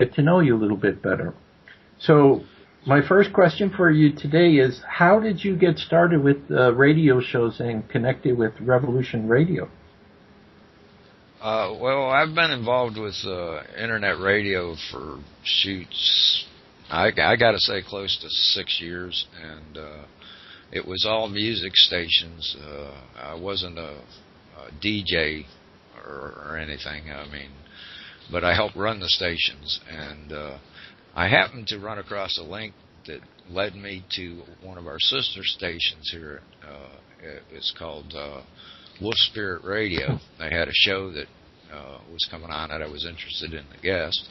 get to know you a little bit better. So my first question for you today is, how did you get started with radio shows and connected with Revolution Radio? Well, I've been involved with internet radio for, I got to say close to 6 years, and it was all music stations. I wasn't a DJ or anything, I mean, but I helped run the stations, and I happened to run across a link that led me to one of our sister stations here. It's called Wolf Spirit Radio. They had a show that was coming on that I was interested in the guest.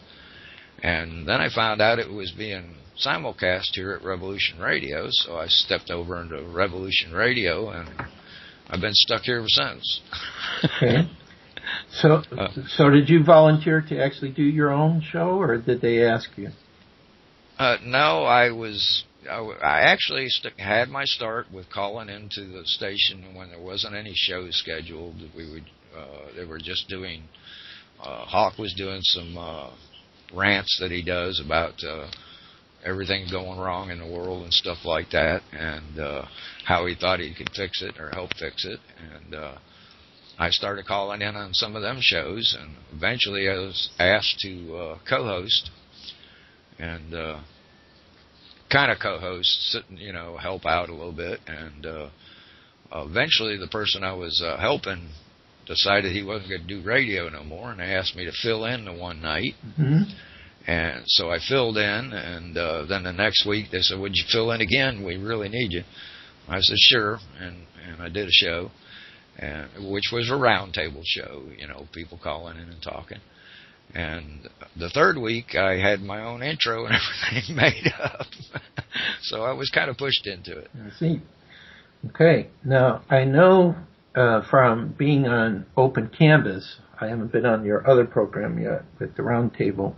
And then I found out it was being simulcast here at Revolution Radio, so I stepped over into Revolution Radio, and I've been stuck here ever since. Okay. So did you volunteer to actually do your own show, or did they ask you? No, I actually had my start with calling into the station when there wasn't any shows scheduled. They were just doing, Hawk was doing some rants that he does about everything going wrong in the world and stuff like that, and how he thought he could fix it or help fix it. And I started calling in on some of them shows, and eventually I was asked to co-host and kind of co-host, help out a little bit. And eventually the person I was helping decided he wasn't going to do radio no more, and they asked me to fill in the one night. Mm-hmm. And so I filled in, and then the next week they said, "Would you fill in again? We really need you." I said, "Sure," and I did a show, which was a roundtable show, people calling in and talking. And the third week, I had my own intro and everything made up. So I was kind of pushed into it. I see. Okay. Now, I know from being on Open Canvas, I haven't been on your other program yet with the Roundtable,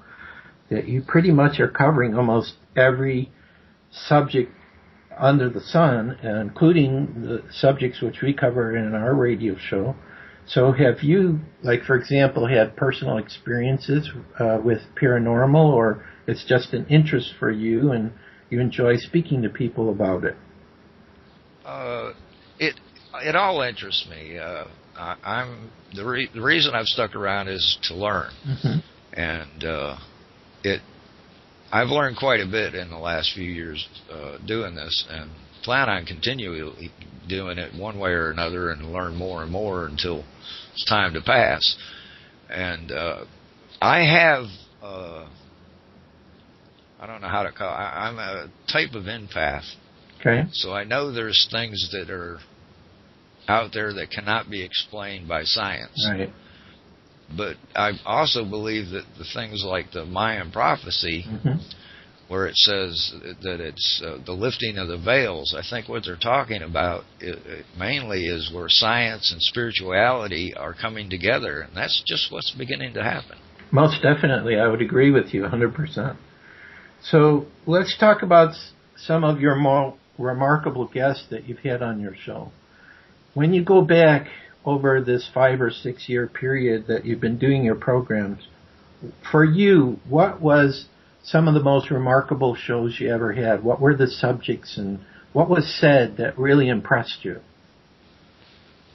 that you pretty much are covering almost every subject under the sun, including the subjects which we cover in our radio show. So have you, for example, had personal experiences with paranormal, or it's just an interest for you and you enjoy speaking to people about it? It all interests me. The reason I've stuck around is to learn. Mm-hmm. And I've learned quite a bit in the last few years doing this, and plan on continually doing it one way or another and learn more and more until it's time to pass. And I have, I don't know how to call it, I'm a type of empath. Okay. So I know there's things that are out there that cannot be explained by science. Right. But I also believe that the things like the Mayan prophecy, mm-hmm. where it says that it's the lifting of the veils, I think what they're talking about mainly is where science and spirituality are coming together, and that's just what's beginning to happen. Most definitely. I would agree with you 100%. So let's talk about some of your more remarkable guests that you've had on your show. When you go back over this 5 or 6 year period that you've been doing your programs, for you, what was some of the most remarkable shows you ever had? What were the subjects and what was said that really impressed you?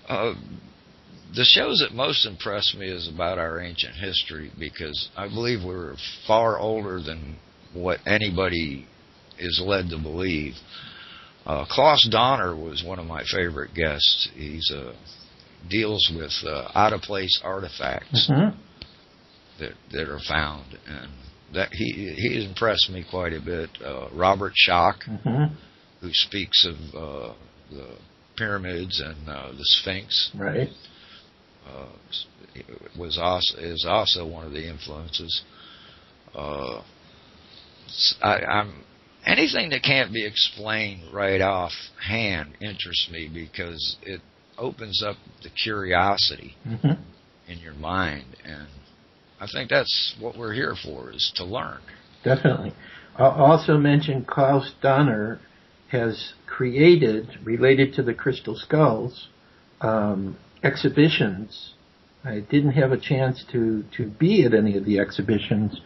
The shows that most impressed me is about our ancient history, because I believe we're far older than what anybody is led to believe. Klaus Donner was one of my favorite guests. He's deals with out-of-place artifacts mm-hmm. that are found, and that he impressed me quite a bit. Robert Schoch, mm-hmm. who speaks of the pyramids and the Sphinx, right, is also one of the influences. Anything that can't be explained right offhand interests me, because it opens up the curiosity mm-hmm. in your mind, and I think that's what we're here for, is to learn. Definitely. I'll also mention Klaus Donner has created, related to the crystal skulls, exhibitions. I didn't have a chance to be at any of the exhibitions,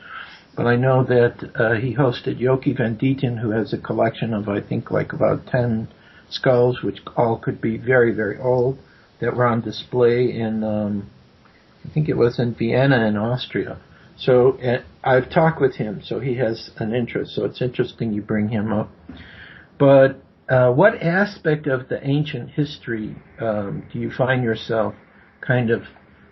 but I know that he hosted Yoki Van Dieten, who has a collection of, I think, like about 10 skulls, which all could be very, very old, that were on display in, I think it was in Vienna in Austria. So I've talked with him, so he has an interest. So it's interesting you bring him up. But what aspect of the ancient history do you find yourself kind of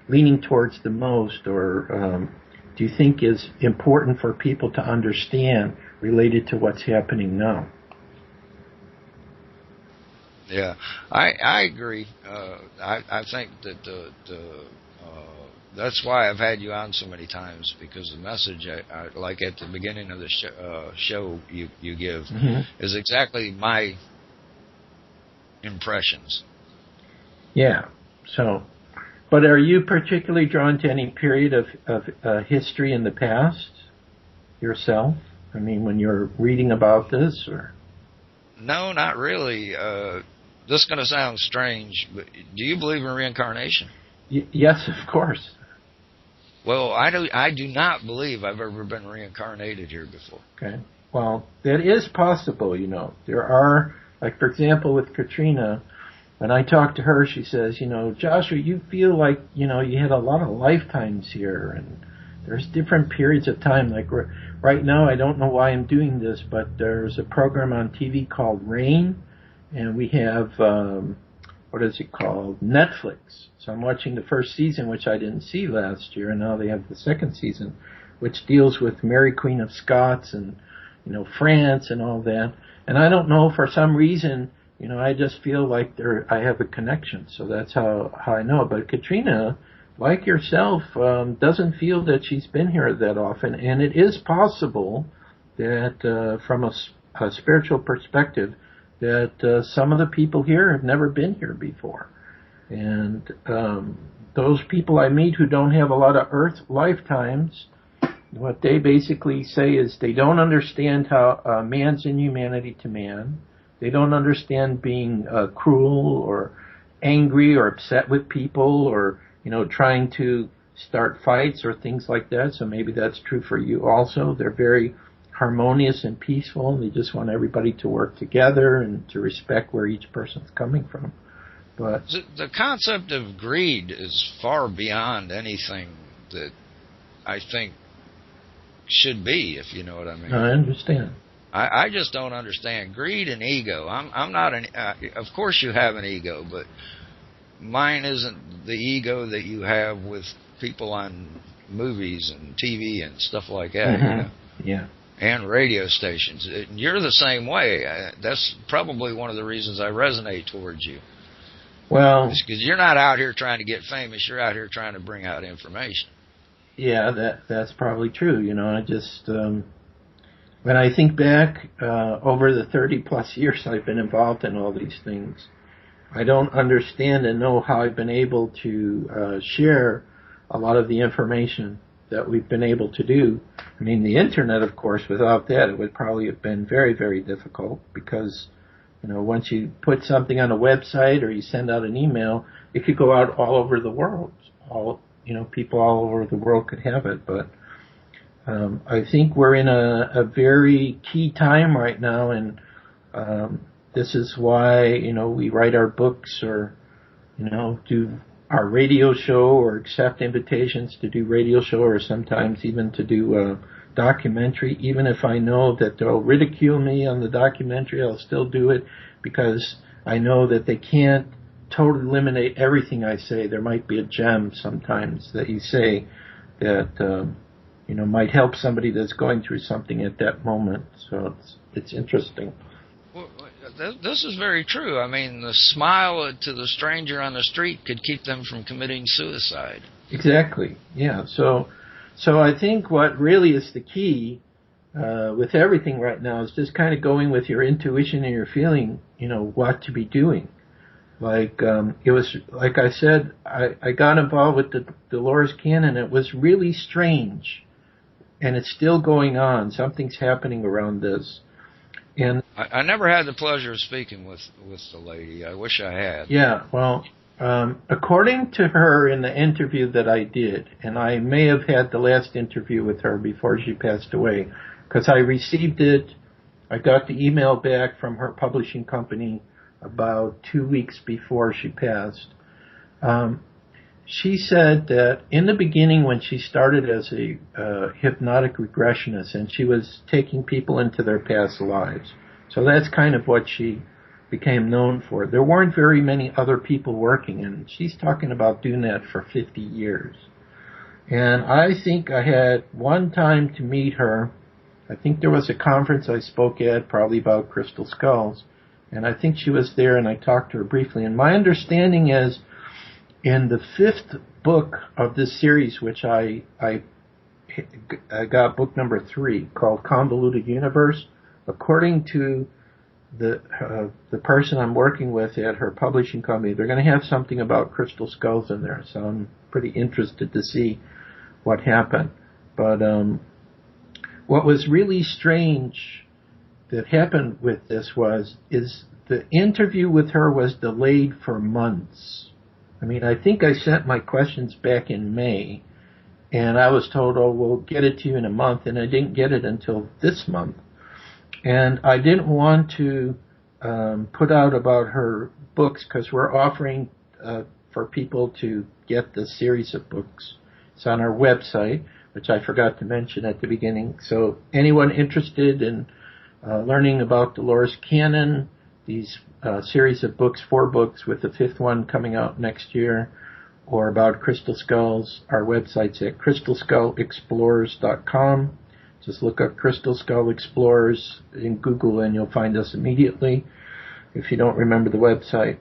leaning towards the most, or do you think is important for people to understand related to what's happening now? Yeah, I agree. I think that that's why I've had you on so many times, because the message, I like at the beginning of the show you give, is exactly my impressions. Yeah. So, but are you particularly drawn to any period of history in the past yourself? I mean, when you're reading about this, or? No, not really. This is going to sound strange, but do you believe in reincarnation? Yes, of course. Well, I do not believe I've ever been reincarnated here before. Okay. Well, that is possible, you know. There are, like, for example, with Katrina, when I talked to her, she says, you know, Joshua, you feel like, you know, you had a lot of lifetimes here, and there's different periods of time. Like, right now, I don't know why I'm doing this, but there's a program on TV called Rain, and we have, what is it called? Netflix. So I'm watching the first season, which I didn't see last year, and now they have the second season, which deals with Mary Queen of Scots and, you know, France and all that. And I don't know, for some reason, you know, I just feel like I have a connection. So that's how I know. But Katrina, like yourself, doesn't feel that she's been here that often. And it is possible that from a spiritual perspective, that some of the people here have never been here before. And those people I meet who don't have a lot of Earth lifetimes, what they basically say is they don't understand how man's inhumanity to man. They don't understand being cruel or angry or upset with people, or, you know, trying to start fights or things like that. So maybe that's true for you also. They're very harmonious and peaceful, and they just want everybody to work together and to respect where each person's coming from. But the concept of greed is far beyond anything that I think should be, if you know what I mean. I understand. I just don't understand greed and ego. I'm not an. Of course, you have an ego, but mine isn't the ego that you have with people on movies and TV and stuff like that. Mm-hmm. You know? Yeah. And radio stations. You're the same way. That's probably one of the reasons I resonate towards you. Well, because you're not out here trying to get famous. You're out here trying to bring out information. Yeah, that's probably true. You know, I just when I think back over the 30+ years I've been involved in all these things, I don't understand and know how I've been able to share a lot of the information that we've been able to do. I mean, the internet, of course, without that, it would probably have been very, very difficult, because, you know, once you put something on a website or you send out an email, it could go out all over the world. People all over the world could have it. But I think we're in a very key time right now, and this is why, you know, we write our books, or, you know, do our radio show, or accept invitations to do radio show, or sometimes even to do a documentary. Even if I know that they'll ridicule me on the documentary, I'll still do it, because I know that they can't totally eliminate everything I say. There might be a gem sometimes that you say that you know, might help somebody that's going through something at that moment. So it's interesting. Well, this is very true. I mean, the smile to the stranger on the street could keep them from committing suicide. Exactly. Yeah. So I think what really is the key with everything right now is just kind of going with your intuition and your feeling, you know, what to be doing. Like, it was, like I said, I got involved with the Dolores Cannon. It was really strange, and it's still going on. Something's happening around this. And I never had the pleasure of speaking with the lady. I wish I had. Yeah, well, According to her in the interview that I did, and I may have had the last interview with her before she passed away, because I received it, I got the email back from her publishing company about 2 weeks before she passed. She said that in the beginning when she started as a hypnotic regressionist, and she was taking people into their past lives, so that's kind of what she became known for. There weren't very many other people working, and she's talking about doing that for 50 years. And I think I had one time to meet her. I think there was a conference I spoke at, probably about crystal skulls, and I think she was there, and I talked to her briefly. And my understanding is, in the 5th book of this series, which I got book number 3, called Convoluted Universe, according to the person I'm working with at her publishing company, they're going to have something about crystal skulls in there, so I'm pretty interested to see what happened. But what was really strange that happened with this is the interview with her was delayed for months. I mean, I think I sent my questions back in May, and I was told, oh, we'll get it to you in a month, and I didn't get it until this month. And I didn't want to put out about her books because we're offering for people to get the series of books. It's on our website, which I forgot to mention at the beginning. So anyone interested in learning about Dolores Cannon, these series of books, 4 books with the 5th one coming out next year, or about crystal skulls, our website's at crystalskullexplorers.com. Just look up Crystal Skull Explorers in Google and you'll find us immediately if you don't remember the website.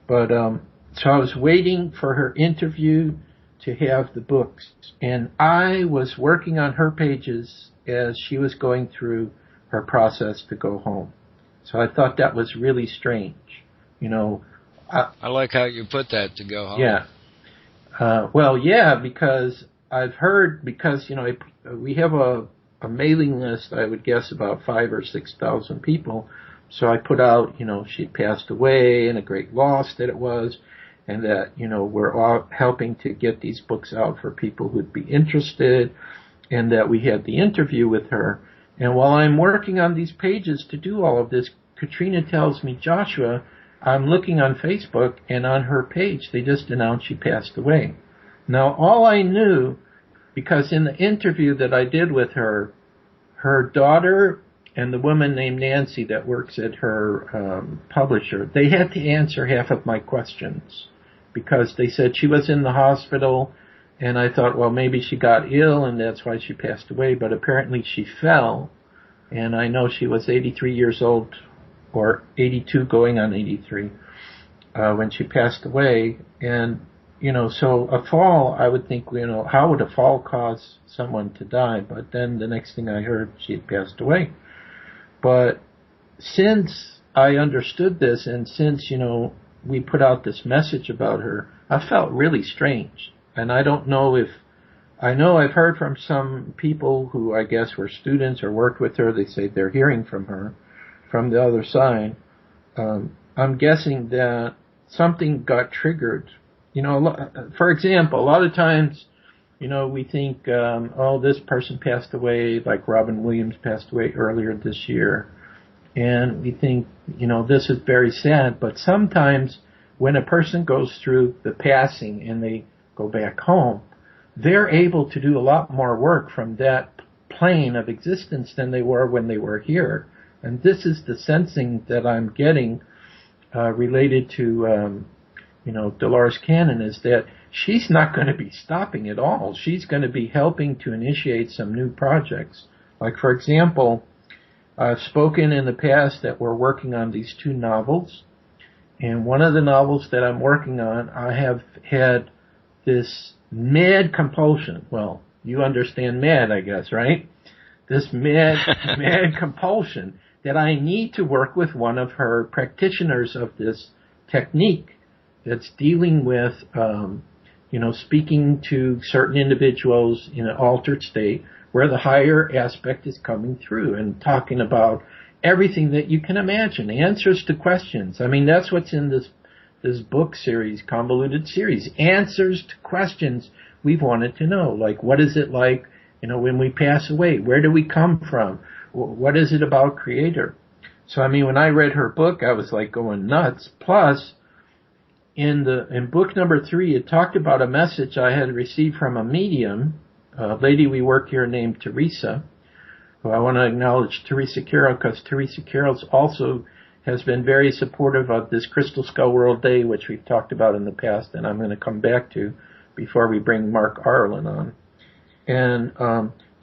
But so I was waiting for her interview to have the books, and I was working on her pages as she was going through her process to go home. So I thought that was really strange. You know, I like how you put that, to go home. Yeah. Well, yeah, because I've heard, because, you know, we have a mailing list, I would guess about 5,000 or 6,000 people. So I put out, you know, she'd passed away and a great loss that it was, and that, you know, we're all helping to get these books out for people who'd be interested, and that we had the interview with her. And while I'm working on these pages to do all of this, Katrina tells me, Joshua, I'm looking on Facebook, and on her page they just announced she passed away. Now, all I knew, because in the interview that I did with her, her daughter and the woman named Nancy that works at her publisher, they had to answer half of my questions because they said she was in the hospital, and I thought, well, maybe she got ill and that's why she passed away, but apparently she fell, and I know she was 83 years old, or 82 going on 83, when she passed away. And you know, so a fall, I would think, you know, how would a fall cause someone to die? But then the next thing I heard, she had passed away. But since I understood this, and since, you know, we put out this message about her, I felt really strange. And I don't know if, I know I've heard from some people who I guess were students or worked with her, they say they're hearing from her, from the other side. I'm guessing that something got triggered. You know, for example, a lot of times, you know, we think, oh, this person passed away, like Robin Williams passed away earlier this year. And we think, you know, this is very sad. But sometimes when a person goes through the passing and they go back home, they're able to do a lot more work from that plane of existence than they were when they were here. And this is the sensing that I'm getting related to you know, Dolores Cannon, is that she's not going to be stopping at all. She's going to be helping to initiate some new projects. Like, for example, I've spoken in the past that we're working on these 2 novels. And one of the novels that I'm working on, I have had this mad compulsion. Well, you understand mad, I guess, right? This mad compulsion that I need to work with one of her practitioners of this technique that's dealing with, you know, speaking to certain individuals in an altered state where the higher aspect is coming through and talking about everything that you can imagine, answers to questions. I mean, that's what's in this book series, convoluted series, answers to questions we've wanted to know, like what is it like, when we pass away? Where do we come from? What is it about Creator? So, when I read her book, I was like going nuts. Plus, in book number 3, it talked about a message I had received from a medium, a lady we work here named Teresa, who I want to acknowledge Teresa Carroll, because Teresa Carroll also has been very supportive of this Crystal Skull World Day, which we've talked about in the past, and I'm going to come back to before we bring Mark Arlen on. And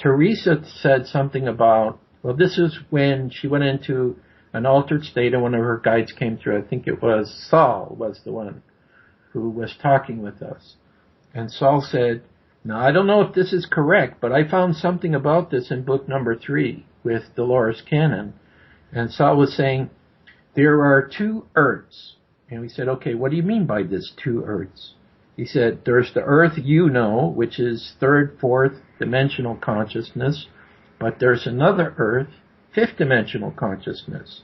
Teresa said something about, well, this is when she went into an altered state, and one of her guides came through. I think it was Saul was the one who was talking with us. And Saul said, now, I don't know if this is correct, but I found something about this in book number 3 with Dolores Cannon. And Saul was saying, there are 2 earths. And we said, okay, what do you mean by this 2 earths? He said, there's the earth which is 3rd, 4th dimensional consciousness, but there's another earth, 5th dimensional consciousness.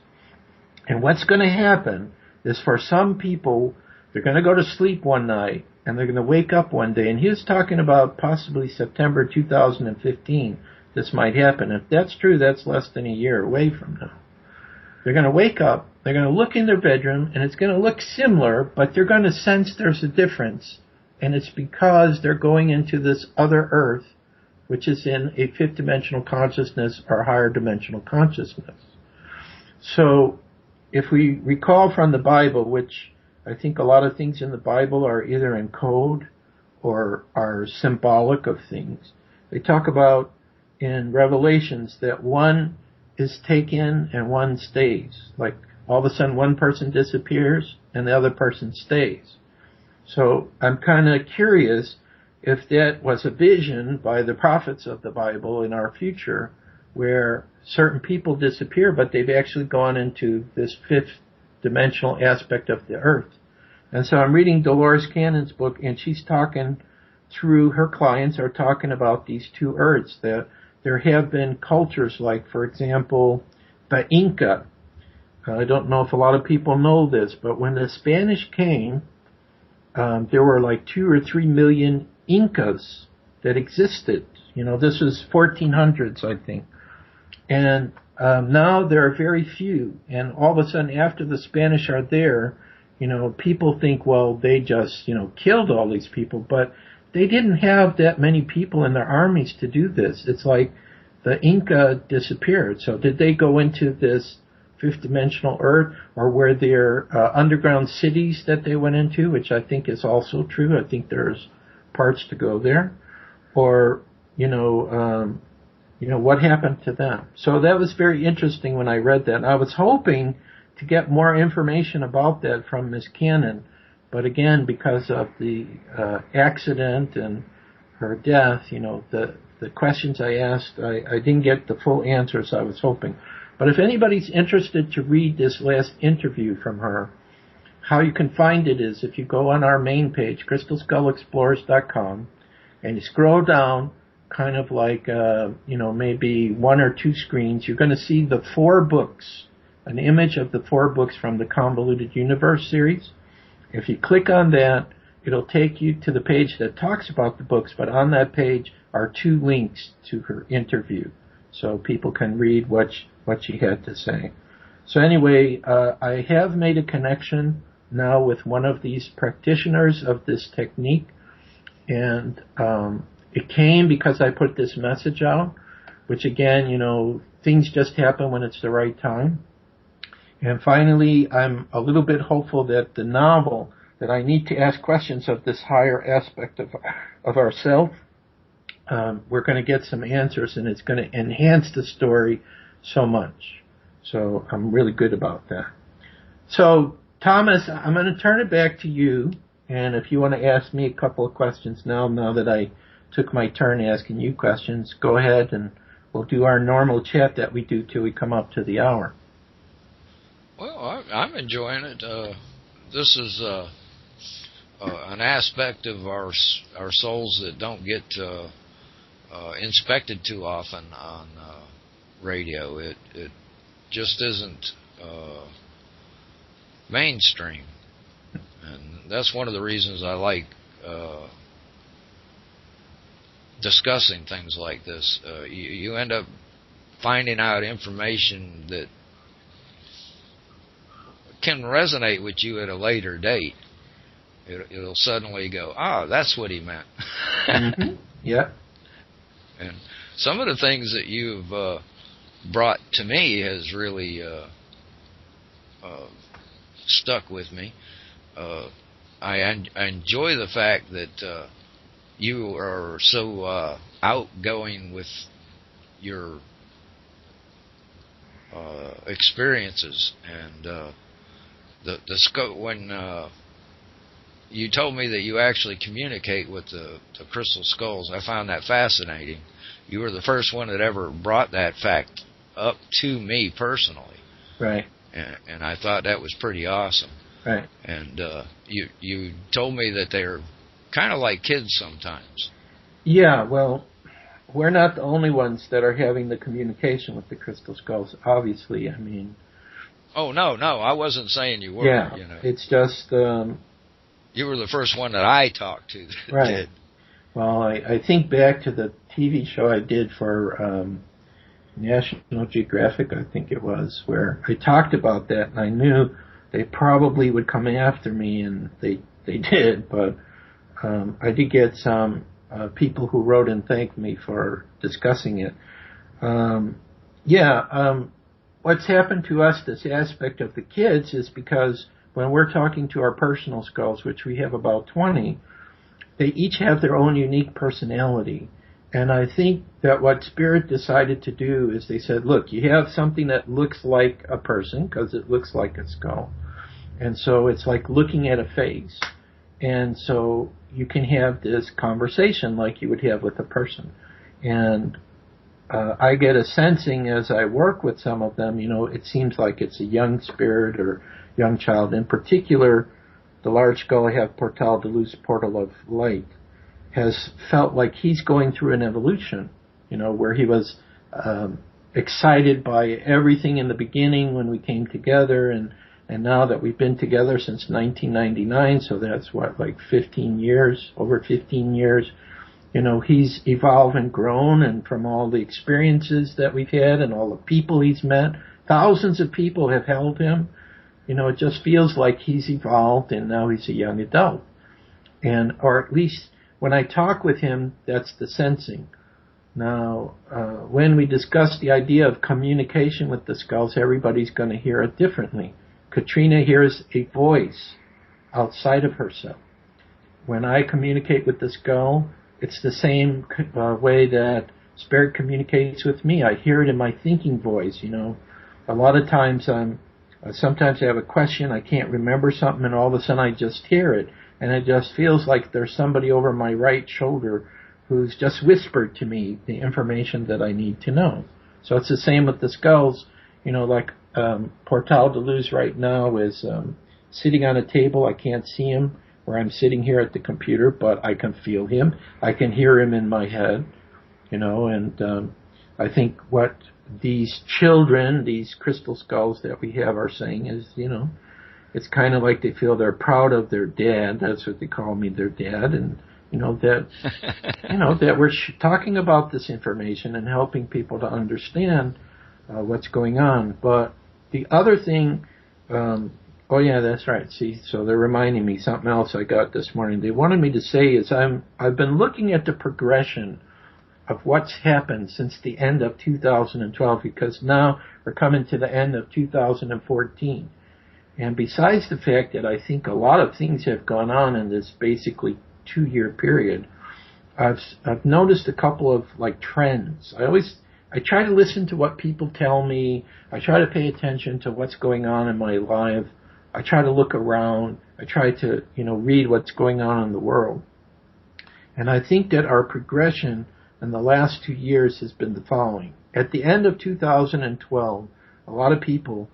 And what's going to happen is for some people, they're going to go to sleep one night, and they're going to wake up one day. And he was talking about possibly September 2015 this might happen. If that's true, that's less than a year away from now. They're going to wake up, they're going to look in their bedroom, and it's going to look similar, but they're going to sense there's a difference. And it's because they're going into this other earth, which is in a 5th dimensional consciousness or higher dimensional consciousness. So, if we recall from the Bible, which I think a lot of things in the Bible are either in code or are symbolic of things, they talk about in Revelations that one is taken and one stays. Like all of a sudden one person disappears and the other person stays. So I'm kind of curious if that was a vision by the prophets of the Bible in our future where certain people disappear, but they've actually gone into this 5th dimensional aspect of the earth. And so I'm reading Dolores Cannon's book, and she's talking through her clients are talking about these 2 earths, that there have been cultures like, for example, the Inca. I don't know if a lot of people know this, but when the Spanish came, there were like 2 or 3 million Incas that existed. This was 1400s, I think. And now there are very few. And all of a sudden, after the Spanish are there, people think, well, they just, killed all these people. But they didn't have that many people in their armies to do this. It's like the Inca disappeared. So did they go into this 5th dimensional earth, or were there underground cities that they went into, which I think is also true. I think there's parts to go there. Or, what happened to them? So that was very interesting when I read that. And I was hoping to get more information about that from Miss Cannon. But again, because of the accident and her death, the questions I asked, I didn't get the full answers I was hoping. But if anybody's interested to read this last interview from her, how you can find it is if you go on our main page, crystalskullexplorers.com, and you scroll down, kind of like, maybe 1 or 2 screens, you're going to see the 4 books, an image of the 4 books from the Convoluted Universe series. If you click on that, it'll take you to the page that talks about the books, but on that page are 2 links to her interview, so people can read what she had to say. So anyway, I have made a connection now with one of these practitioners of this technique, and it came because I put this message out, which again, things just happen when it's the right time. And finally, I'm a little bit hopeful that the novel, that I need to ask questions of this higher aspect of ourself, we're going to get some answers, and it's going to enhance the story so much. So I'm really good about that. So, Thomas, I'm going to turn it back to you, and if you want to ask me a couple of questions now that I took my turn asking you questions, go ahead, and we'll do our normal chat that we do till we come up to the hour. Well, I'm enjoying it. This is an aspect of our souls that don't get inspected too often on radio. It just isn't mainstream, And that's one of the reasons I like discussing things like this. You end up finding out information that can resonate with you at a later date. It'll suddenly go, that's what he meant. Mm-hmm. Yeah. And some of the things that you've brought to me has really stuck with me. I enjoy the fact that you are so outgoing with your experiences, and the scope when you told me that you actually communicate with the crystal skulls. I found that fascinating. You were the first one that ever brought that fact up to me personally. Right. And I thought that was pretty awesome. Right. And you told me that they're kind of like kids sometimes. Yeah, well, we're not the only ones that are having the communication with the crystal skulls, obviously. I mean... Oh, no, I wasn't saying you were. Yeah, you know. It's just... you were the first one that I talked to that right. did. Well, I think back to the TV show I did for National Geographic, I think it was, where I talked about that, and I knew they probably would come after me, and they did, but I did get some people who wrote and thanked me for discussing it. What's happened to us, this aspect of the kids, is because when we're talking to our personal skulls, which we have about 20, they each have their own unique personality. And I think that what Spirit decided to do is they said, look, you have something that looks like a person, because it looks like a skull. And so it's like looking at a face. And so you can have this conversation like you would have with a person. And I get a sensing as I work with some of them, it seems like it's a young spirit or young child. In particular, the large skull I have, Portal de Luz, Portal of Light, has felt like he's going through an evolution, where he was excited by everything in the beginning when we came together, and now that we've been together since 1999, so that's like 15 years, over 15 years, he's evolved and grown, and from all the experiences that we've had and all the people he's met, thousands of people have held him. It just feels like he's evolved and now he's a young adult. Or at least when I talk with him, that's the sensing. Now, when we discuss the idea of communication with the skulls, everybody's going to hear it differently. Katrina hears a voice outside of herself. When I communicate with the skull, it's the same way that Spirit communicates with me. I hear it in my thinking voice, A lot of times sometimes I have a question, I can't remember something, and all of a sudden I just hear it. And it just feels like there's somebody over my right shoulder who's just whispered to me the information that I need to know. So it's the same with the skulls. Like Portal de Luz right now is sitting on a table. I can't see him where I'm sitting here at the computer, but I can feel him. I can hear him in my head, and I think what these children, these crystal skulls that we have are saying is, it's kind of like they feel they're proud of their dad. That's what they call me, their dad. And, that we're talking about this information and helping people to understand what's going on. But the other thing, oh yeah, that's right. See, so they're reminding me something else I got this morning. They wanted me to say is I've been looking at the progression of what's happened since the end of 2012, because now we're coming to the end of 2014. And besides the fact that I think a lot of things have gone on in this basically 2-year period, I've noticed a couple of trends. I try to listen to what people tell me. I try to pay attention to what's going on in my life. I try to look around. I try to, read what's going on in the world. And I think that our progression in the last 2 years has been the following. At the end of 2012, a lot of people,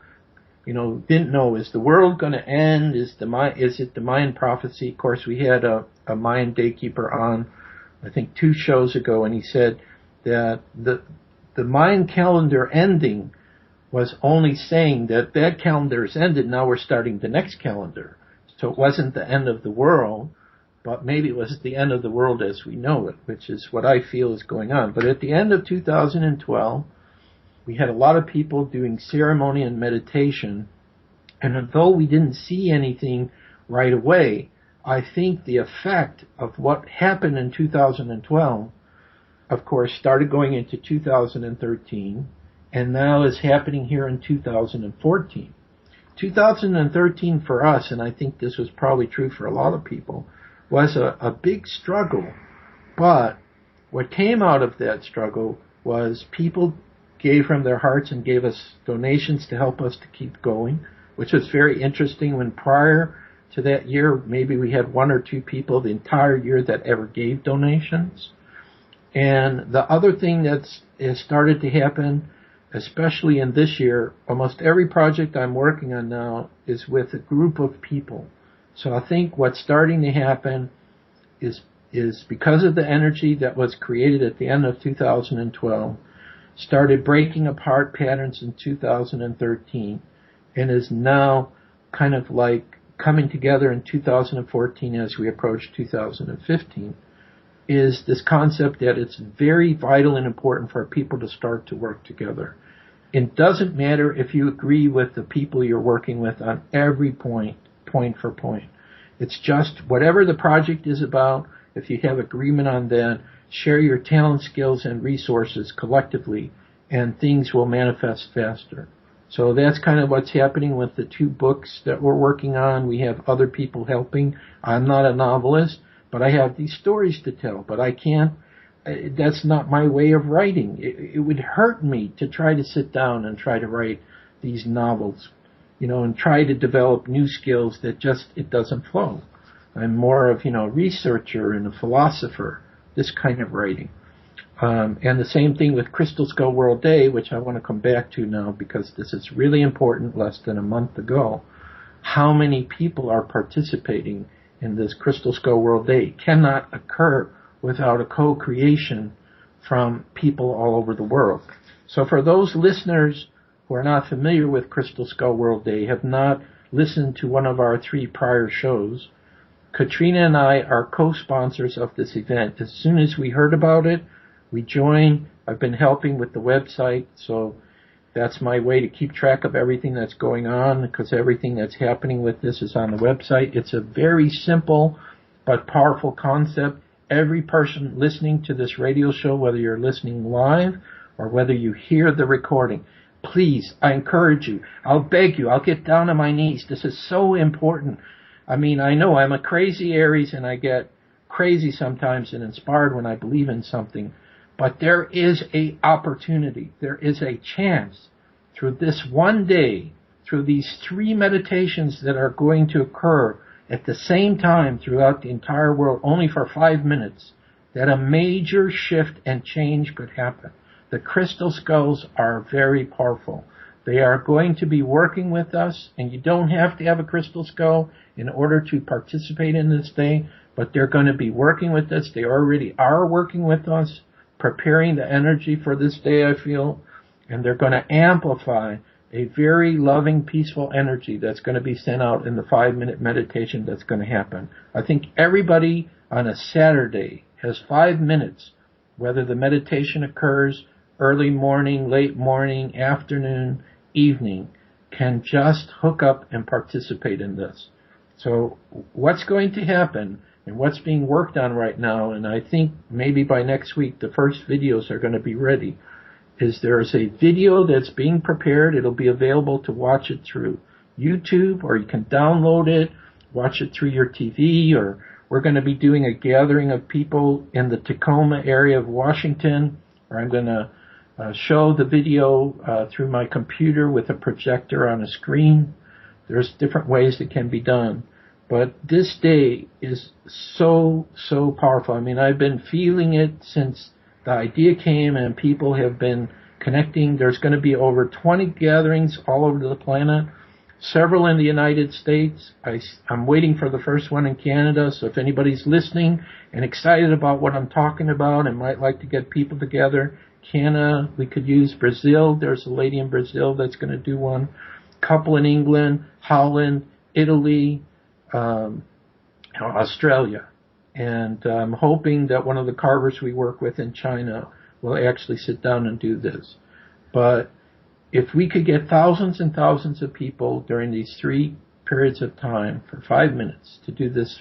didn't know, is the world going to end? Is it the Mayan prophecy? Of course, we had a Mayan daykeeper on, I think 2 shows ago, and he said that the Mayan calendar ending was only saying that calendar is ended, now we're starting the next calendar. So it wasn't the end of the world, but maybe it was the end of the world as we know it, which is what I feel is going on. But at the end of 2012, we had a lot of people doing ceremony and meditation, and although we didn't see anything right away, I think the effect of what happened in 2012, of course, started going into 2013, and now is happening here in 2014. 2013 for us, and I think this was probably true for a lot of people, was a big struggle. But what came out of that struggle was people gave from their hearts and gave us donations to help us to keep going, which was very interesting. When prior to that year, maybe we had 1 or 2 people the entire year that ever gave donations. And the other thing that's has started to happen, especially in this year, almost every project I'm working on now is with a group of people. So I think what's starting to happen is because of the energy that was created at the end of 2012, started breaking apart patterns in 2013, and is now kind of like coming together in 2014 as we approach 2015, is this concept that it's very vital and important for people to start to work together. It doesn't matter if you agree with the people you're working with on every point for point. It's just whatever the project is about, if you have agreement on that, share your talent, skills, and resources collectively, and things will manifest faster. So that's kind of what's happening with the 2 books that we're working on. We have other people helping. I'm not a novelist, but I have these stories to tell. But I can't, that's not my way of writing. It would hurt me to try to sit down and try to write these novels, and try to develop new skills that just, it doesn't flow. I'm more of, a researcher and a philosopher, this kind of writing. And the same thing with Crystal Skull World Day, which I want to come back to now because this is really important. Less than a month ago, how many people are participating in this Crystal Skull World Day cannot occur without a co-creation from people all over the world. So for those listeners who are not familiar with Crystal Skull World Day, have not listened to one of our 3 prior shows, Katrina and I are co-sponsors of this event. As soon as we heard about it, we joined. I've been helping with the website, so that's my way to keep track of everything that's going on, because everything that's happening with this is on the website. It's a very simple but powerful concept. Every person listening to this radio show, whether you're listening live or whether you hear the recording, please, I encourage you, I'll beg you, I'll get down on my knees. This is so important. I mean, I know I'm a crazy Aries and I get crazy sometimes and inspired when I believe in something. But there is a opportunity. There is a chance through this one day, through these 3 meditations that are going to occur at the same time throughout the entire world, only for 5 minutes, that a major shift and change could happen. The crystal skulls are very powerful. They are going to be working with us, and you don't have to have a crystal skull in order to participate in this day, but they're going to be working with us. They already are working with us, preparing the energy for this day, I feel, and they're going to amplify a very loving, peaceful energy that's going to be sent out in the 5-minute meditation that's going to happen. I think everybody on a Saturday has 5 minutes, whether the meditation occurs early morning, late morning, afternoon, evening, can just hook up and participate in this. So what's going to happen and what's being worked on right now, and I think maybe by next week the first videos are going to be ready, is there's a video that's being prepared. It'll be available to watch it through YouTube, or you can download it, watch it through your TV, or we're going to be doing a gathering of people in the Tacoma area of Washington, or I'm going to show the video through my computer with a projector on a screen. There's different ways it can be done. But this day is so powerful. I mean, I've been feeling it since the idea came, and people have been connecting. There's going to be over 20 gatherings all over the planet, several in the United States. I'm waiting for the first one in Canada, so if anybody's listening and excited about what I'm talking about and might like to get people together, Canada, we could use Brazil. There's a lady in Brazil that's going to do one. Couple in England, Holland, Italy, Australia. And I'm hoping that one of the carvers we work with in China will actually sit down and do this. But if we could get thousands and thousands of people during these 3 periods of time for 5 minutes to do this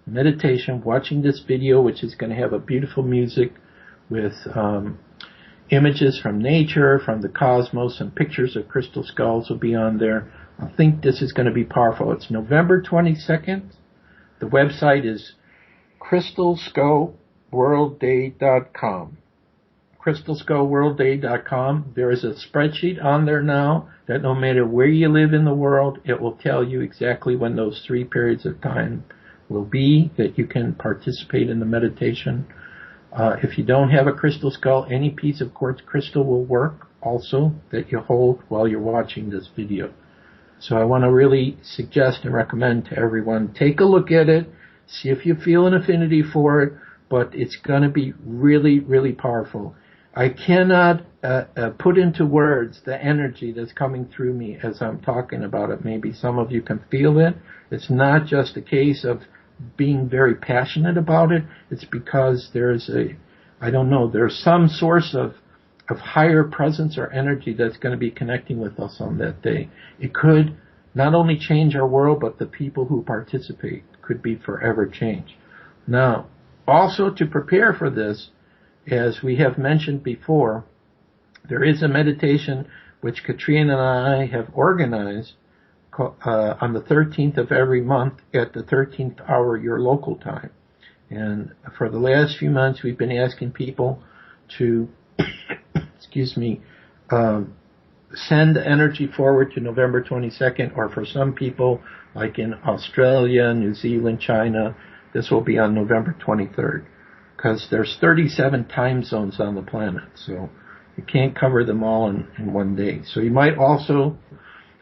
meditation, watching this video, which is going to have a beautiful music with images from nature, from the cosmos, and pictures of crystal skulls will be on there. I think this is going to be powerful. It's November 22nd. The website is crystalskullworldday.com. crystalskullworldday.com. There is a spreadsheet on there now that no matter where you live in the world, it will tell you exactly when those 3 periods of time will be that you can participate in the meditation. If you don't have a crystal skull, any piece of quartz crystal will work also that you hold while you're watching this video. So I want to really suggest and recommend to everyone, take a look at it, see if you feel an affinity for it, but it's going to be really, really powerful. I cannot put into words the energy that's coming through me as I'm talking about it. Maybe some of you can feel it. It's not just a case of being very passionate about it. It's because there's there's some source of higher presence or energy that's going to be connecting with us on that day. It could not only change our world, but the people who participate could be forever changed. Now, also to prepare for this, as we have mentioned before, there is a meditation which Katrina and I have organized on the 13th of every month at the 13th hour your local time. And for the last few months, we've been asking people to, send energy forward to November 22nd, or for some people, like in Australia, New Zealand, China, this will be on November 23rd. Because there's 37 time zones on the planet, so you can't cover them all in one day. So you might also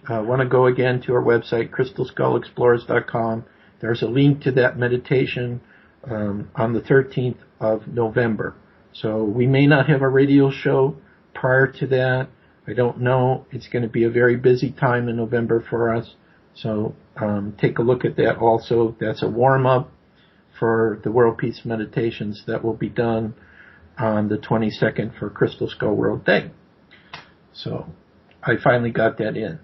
want to go again to our website, crystalskullexplorers.com. There's a link to that meditation on the 13th of November. So we may not have a radio show prior to that. I don't know. It's going to be a very busy time in November for us. So take a look at that also. That's a warm-up for the World Peace Meditations that will be done on the 22nd for Crystal Skull World Day. So I finally got that in.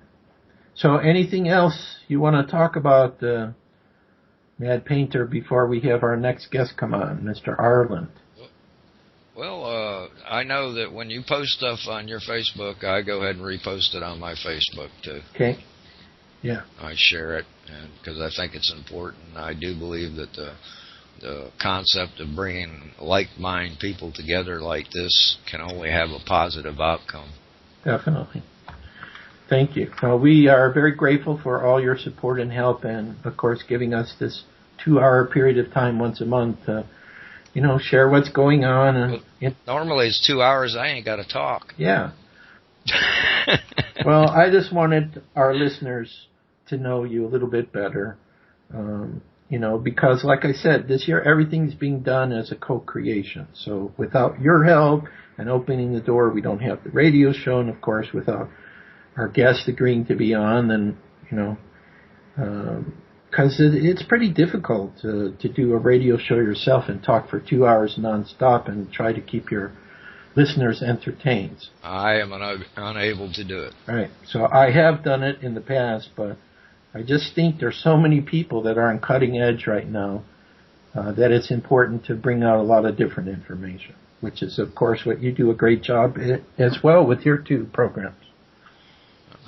So anything else you want to talk about, Mad Painter, before we have our next guest come on, Mr. Ireland? Well, I know that when you post stuff on your Facebook, I go ahead and repost it on my Facebook too. Okay. Yeah. I share it because I think it's important. I do believe that the concept of bringing like-minded people together like this can only have a positive outcome. Definitely. Thank you. Well, we are very grateful for all your support and help, and of course giving us this 2-hour period of time once a month to, share what's going on. And normally it's 2 hours. I ain't got to talk. Yeah. Well, I just wanted our listeners to know you a little bit better. Because like I said, this year everything's being done as a co-creation. So without your help and opening the door, we don't have the radio show, and of course without our guest agreeing to be on, then, because it's pretty difficult to do a radio show yourself and talk for 2 hours nonstop and try to keep your listeners entertained. I am unable to do it. Right. So I have done it in the past, but I just think there's so many people that are on cutting edge right now that it's important to bring out a lot of different information, which is, of course, what you do a great job as well with your 2 programs.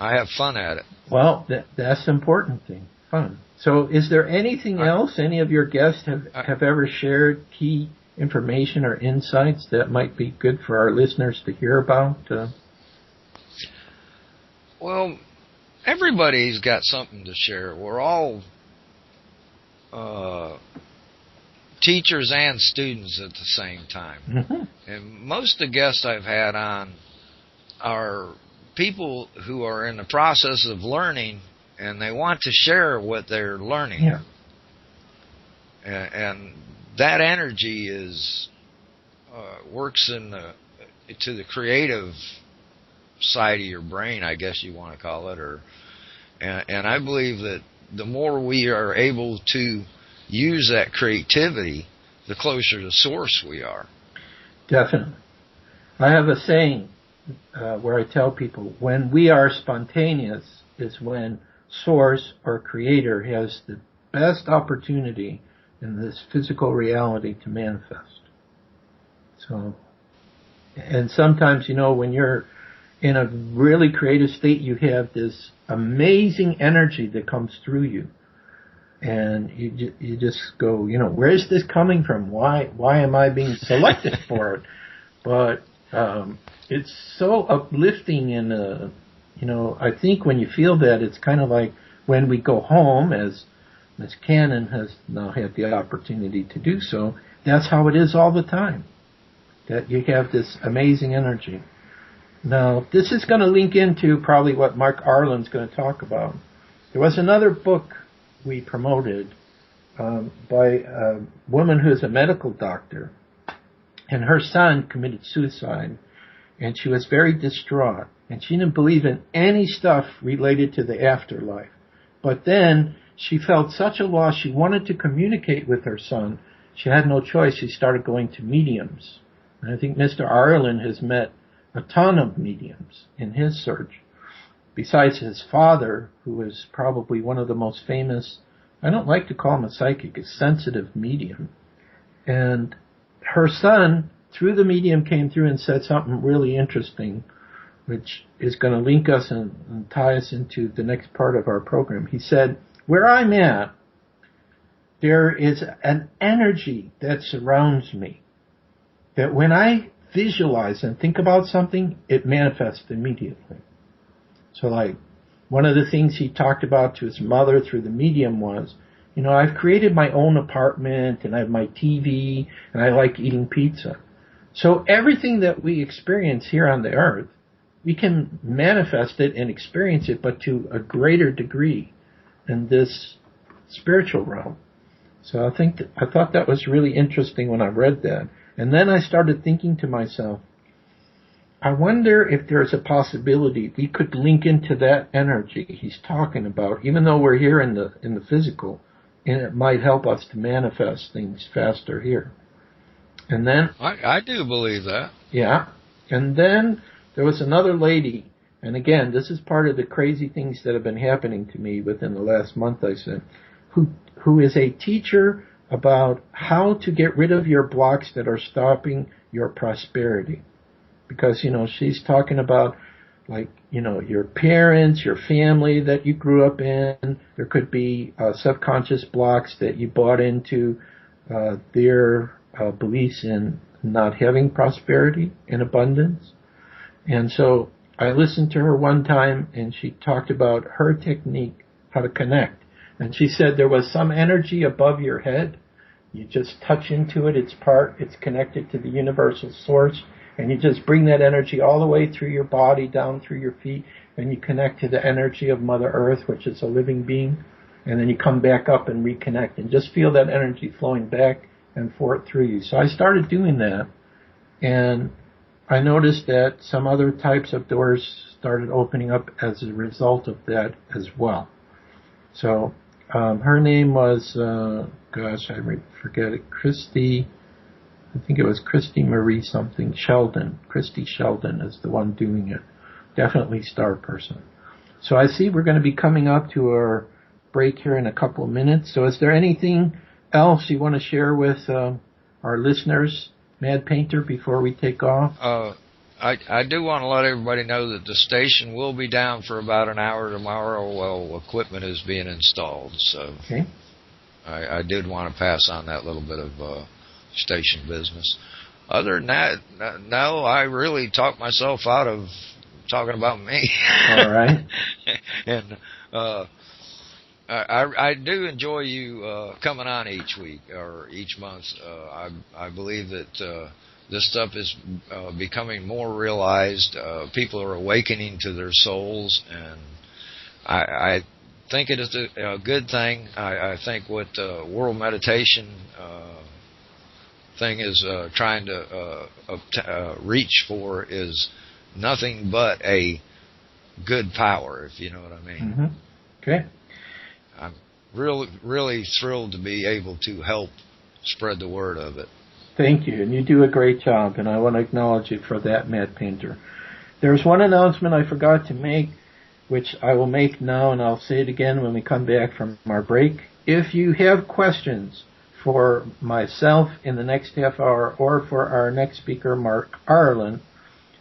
I have fun at it. Well, that's the important thing, fun. So is there anything else any of your guests have ever shared, key information or insights that might be good for our listeners to hear about? Well, everybody's got something to share. We're all teachers and students at the same time. Mm-hmm. And most of the guests I've had on are people who are in the process of learning, and they want to share what they're learning. Yeah. And that energy works to the creative side of your brain, I guess you want to call it, and I believe the more we are able to use that creativity, the closer to source we are. Definitely. I have a saying where I tell people, when we are spontaneous is when source or creator has the best opportunity in this physical reality to manifest. So, and sometimes, when you're in a really creative state, you have this amazing energy that comes through you. And you just go, where is this coming from? Why am I being selected for it? But it's so uplifting, and I think when you feel that, it's kind of like when we go home, as Miss Cannon has now had the opportunity to do so. That's how it is all the time. That you have this amazing energy. Now, this is going to link into probably what Mark Arlen's going to talk about. There was another book we promoted by a woman who is a medical doctor, and her son committed suicide, and she was very distraught, and she didn't believe in any stuff related to the afterlife. But then she felt such a loss, she wanted to communicate with her son. She had no choice. She started going to mediums. And I think Mr. Arlen has met a ton of mediums in his search. Besides his father, who is probably one of the most famous, I don't like to call him a psychic, a sensitive medium. And her son, through the medium, came through and said something really interesting, which is going to link us and tie us into the next part of our program. He said, where I'm at, there is an energy that surrounds me, that when I visualize and think about something, it manifests immediately. So like, one of the things he talked about to his mother through the medium was, I've created my own apartment, and I have my TV, and I like eating pizza. So everything that we experience here on the earth, we can manifest it and experience it, but to a greater degree in this spiritual realm. So I thought that was really interesting when I read that. And then I started thinking to myself, I wonder if there's a possibility we could link into that energy he's talking about, even though we're here in the physical, and it might help us to manifest things faster here. And then I do believe that. Yeah. And then there was another lady, and again, this is part of the crazy things that have been happening to me within the last month, I said, who is a teacher about how to get rid of your blocks that are stopping your prosperity. Because, she's talking about, your parents, your family that you grew up in. There could be subconscious blocks that you bought into their beliefs in not having prosperity and abundance. And so I listened to her one time, and she talked about her technique, how to connect. And she said there was some energy above your head. You just touch into it. It's connected to the universal source. And you just bring that energy all the way through your body, down through your feet, and you connect to the energy of Mother Earth, which is a living being. And then you come back up and reconnect and just feel that energy flowing back and forth through you. So I started doing that, and I noticed that some other types of doors started opening up as a result of that as well. So her name was, I forget it, I think it was Christy Marie something, Sheldon. Christy Sheldon is the one doing it. Definitely star person. So I see we're going to be coming up to our break here in a couple of minutes. So is there anything else you want to share with our listeners, Mad Painter, before we take off? I do want to let everybody know that the station will be down for about an hour tomorrow while equipment is being installed. So okay. I did want to pass on that little bit of station business. Other than that, no, I really talked myself out of talking about me. All right. And I do enjoy you coming on each week or each month. I believe that this stuff is becoming more realized. People are awakening to their souls, and I think it is a good thing. I think what World Meditation thing is trying to reach for is nothing but a good power, if you know what I mean. Mm-hmm. Okay. I'm really thrilled to be able to help spread the word of it. Thank you, and you do a great job, and I want to acknowledge you for that, Mad Painter. There's one announcement I forgot to make, which I will make now, and I'll say it again when we come back from our break. If you have questions for myself in the next half hour or for our next speaker, Mark Arlen,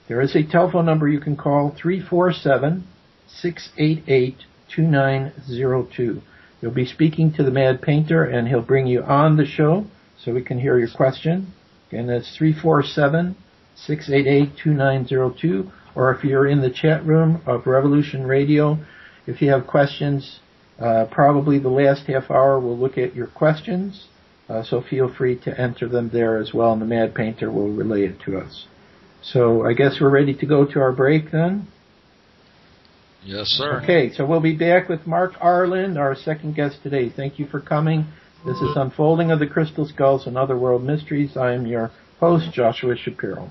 there is a telephone number you can call, 347-688-2902. You'll be speaking to the Mad Painter, and he'll bring you on the show so we can hear your question. Again, that's 347-688-2902. Or if you're in the chat room of Revolution Radio, if you have questions, probably the last half hour we'll look at your questions. So feel free to enter them there as well, and the Mad Painter will relay it to us. So I guess we're ready to go to our break then? Yes, sir. Okay, so we'll be back with Mark Arlen, our second guest today. Thank you for coming. This is Unfolding of the Crystal Skulls and Other World Mysteries. I am your host, Joshua Shapiro.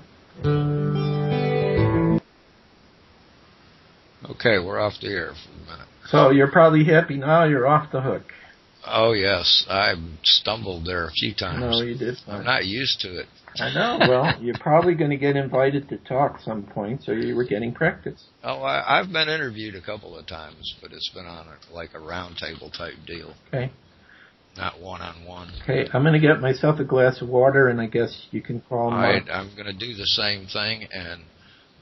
Okay, we're off the air for a minute. So you're probably happy now. You're off the hook. Oh, yes. I stumbled there a few times. No, you did. I'm not used to it. I know. Well, you're probably going to get invited to talk some point, so you were getting practice. Oh, I've been interviewed a couple of times, but it's been on a round table type deal. Okay. Not one-on-one. Okay, I'm going to get myself a glass of water, and I guess you can call Mark. All right, I'm going to do the same thing, and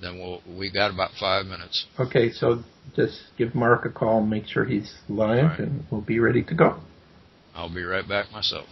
then we got about 5 minutes. Okay, so just give Mark a call and make sure he's live, right, and we'll be ready to go. I'll be right back myself.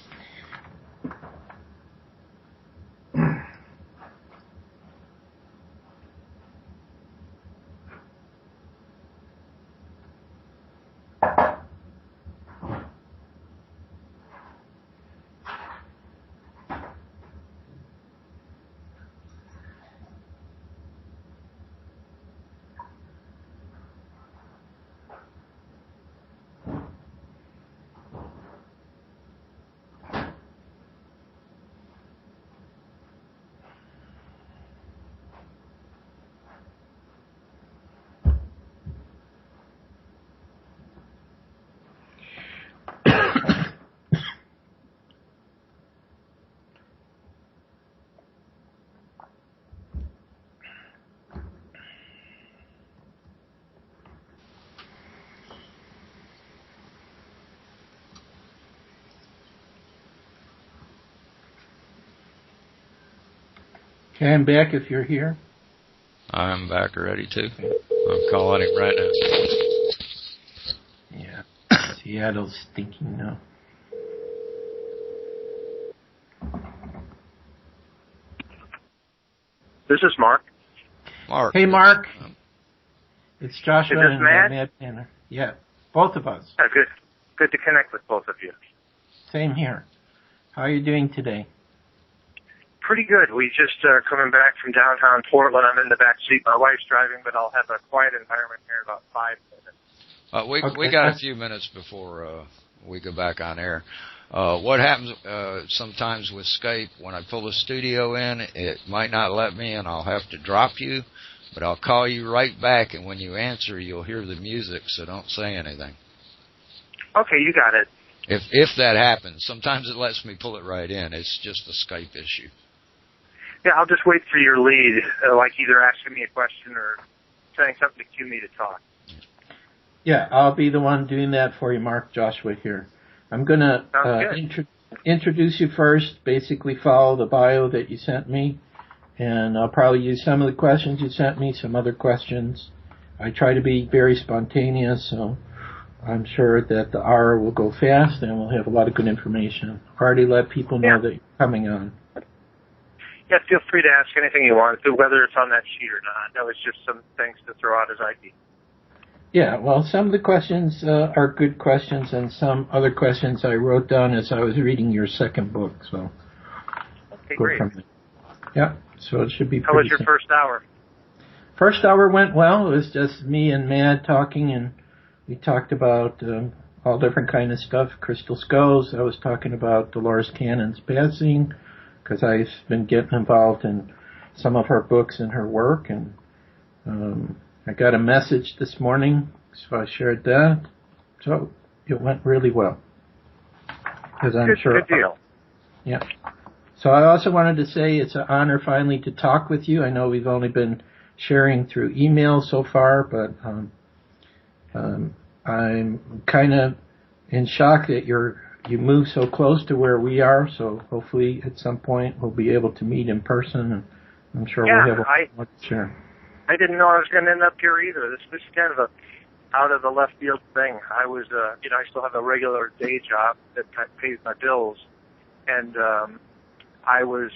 Okay, I'm back if you're here. I'm back ready too. I'm calling him right now. Yeah, Seattle's stinking now. This is Mark. Mark. Hey, Mark. It's Joshua and Mad Painter. Yeah, both of us. Good to connect with both of you. Same here. How are you doing today? Pretty good. We just coming back from downtown Portland. I'm in the back seat. My wife's driving, but I'll have a quiet environment here in about 5 minutes. We got a few minutes before we go back on air. What happens sometimes with Skype, when I pull the studio in, it might not let me, and I'll have to drop you, but I'll call you right back, and when you answer, you'll hear the music, so don't say anything. Okay, you got it. If that happens, sometimes it lets me pull it right in. It's just a Skype issue. Yeah, I'll just wait for your lead, like either asking me a question or saying something to cue me to talk. Yeah, I'll be the one doing that for you, Mark. Joshua here. I'm going to introduce you first, basically follow the bio that you sent me, and I'll probably use some of the questions you sent me, some other questions. I try to be very spontaneous, so I'm sure that the hour will go fast and we'll have a lot of good information. Already let people know that you're coming on. Yeah, feel free to ask anything you want, whether it's on that sheet or not. That was just some things to throw out as ideas. Yeah, well, some of the questions are good questions, and some other questions I wrote down as I was reading your second book. So, okay, great. Yeah, so it should be. How was your first hour? First hour went well. It was just me and Mad talking, and we talked about all different kind of stuff. Crystal Skulls. I was talking about Dolores Cannon's passing, because I've been getting involved in some of her books and her work, and I got a message this morning, so I shared that. So it went really well. Because I'm sure. Good deal. Yeah. So I also wanted to say it's an honor finally to talk with you. I know we've only been sharing through email so far, but I'm kind of in shock that you move so close to where we are. So hopefully at some point we'll be able to meet in person, and I'm sure we'll have a lot to share. I didn't know I was going to end up here either. This is kind of a out of the left field thing. I was, I still have a regular day job that pays my bills, and I was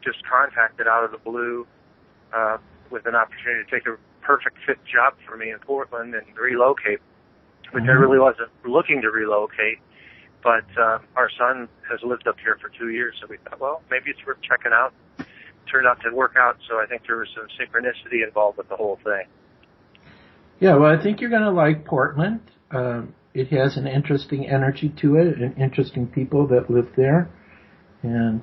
just contacted out of the blue with an opportunity to take a perfect fit job for me in Portland and relocate, which I really wasn't looking to relocate. But our son has lived up here for 2 years, so we thought, well, maybe it's worth checking out. Turned out to work out, so I think there was some synchronicity involved with the whole thing. Yeah, well, I think you're going to like Portland. It has an interesting energy to it, and interesting people that live there. And,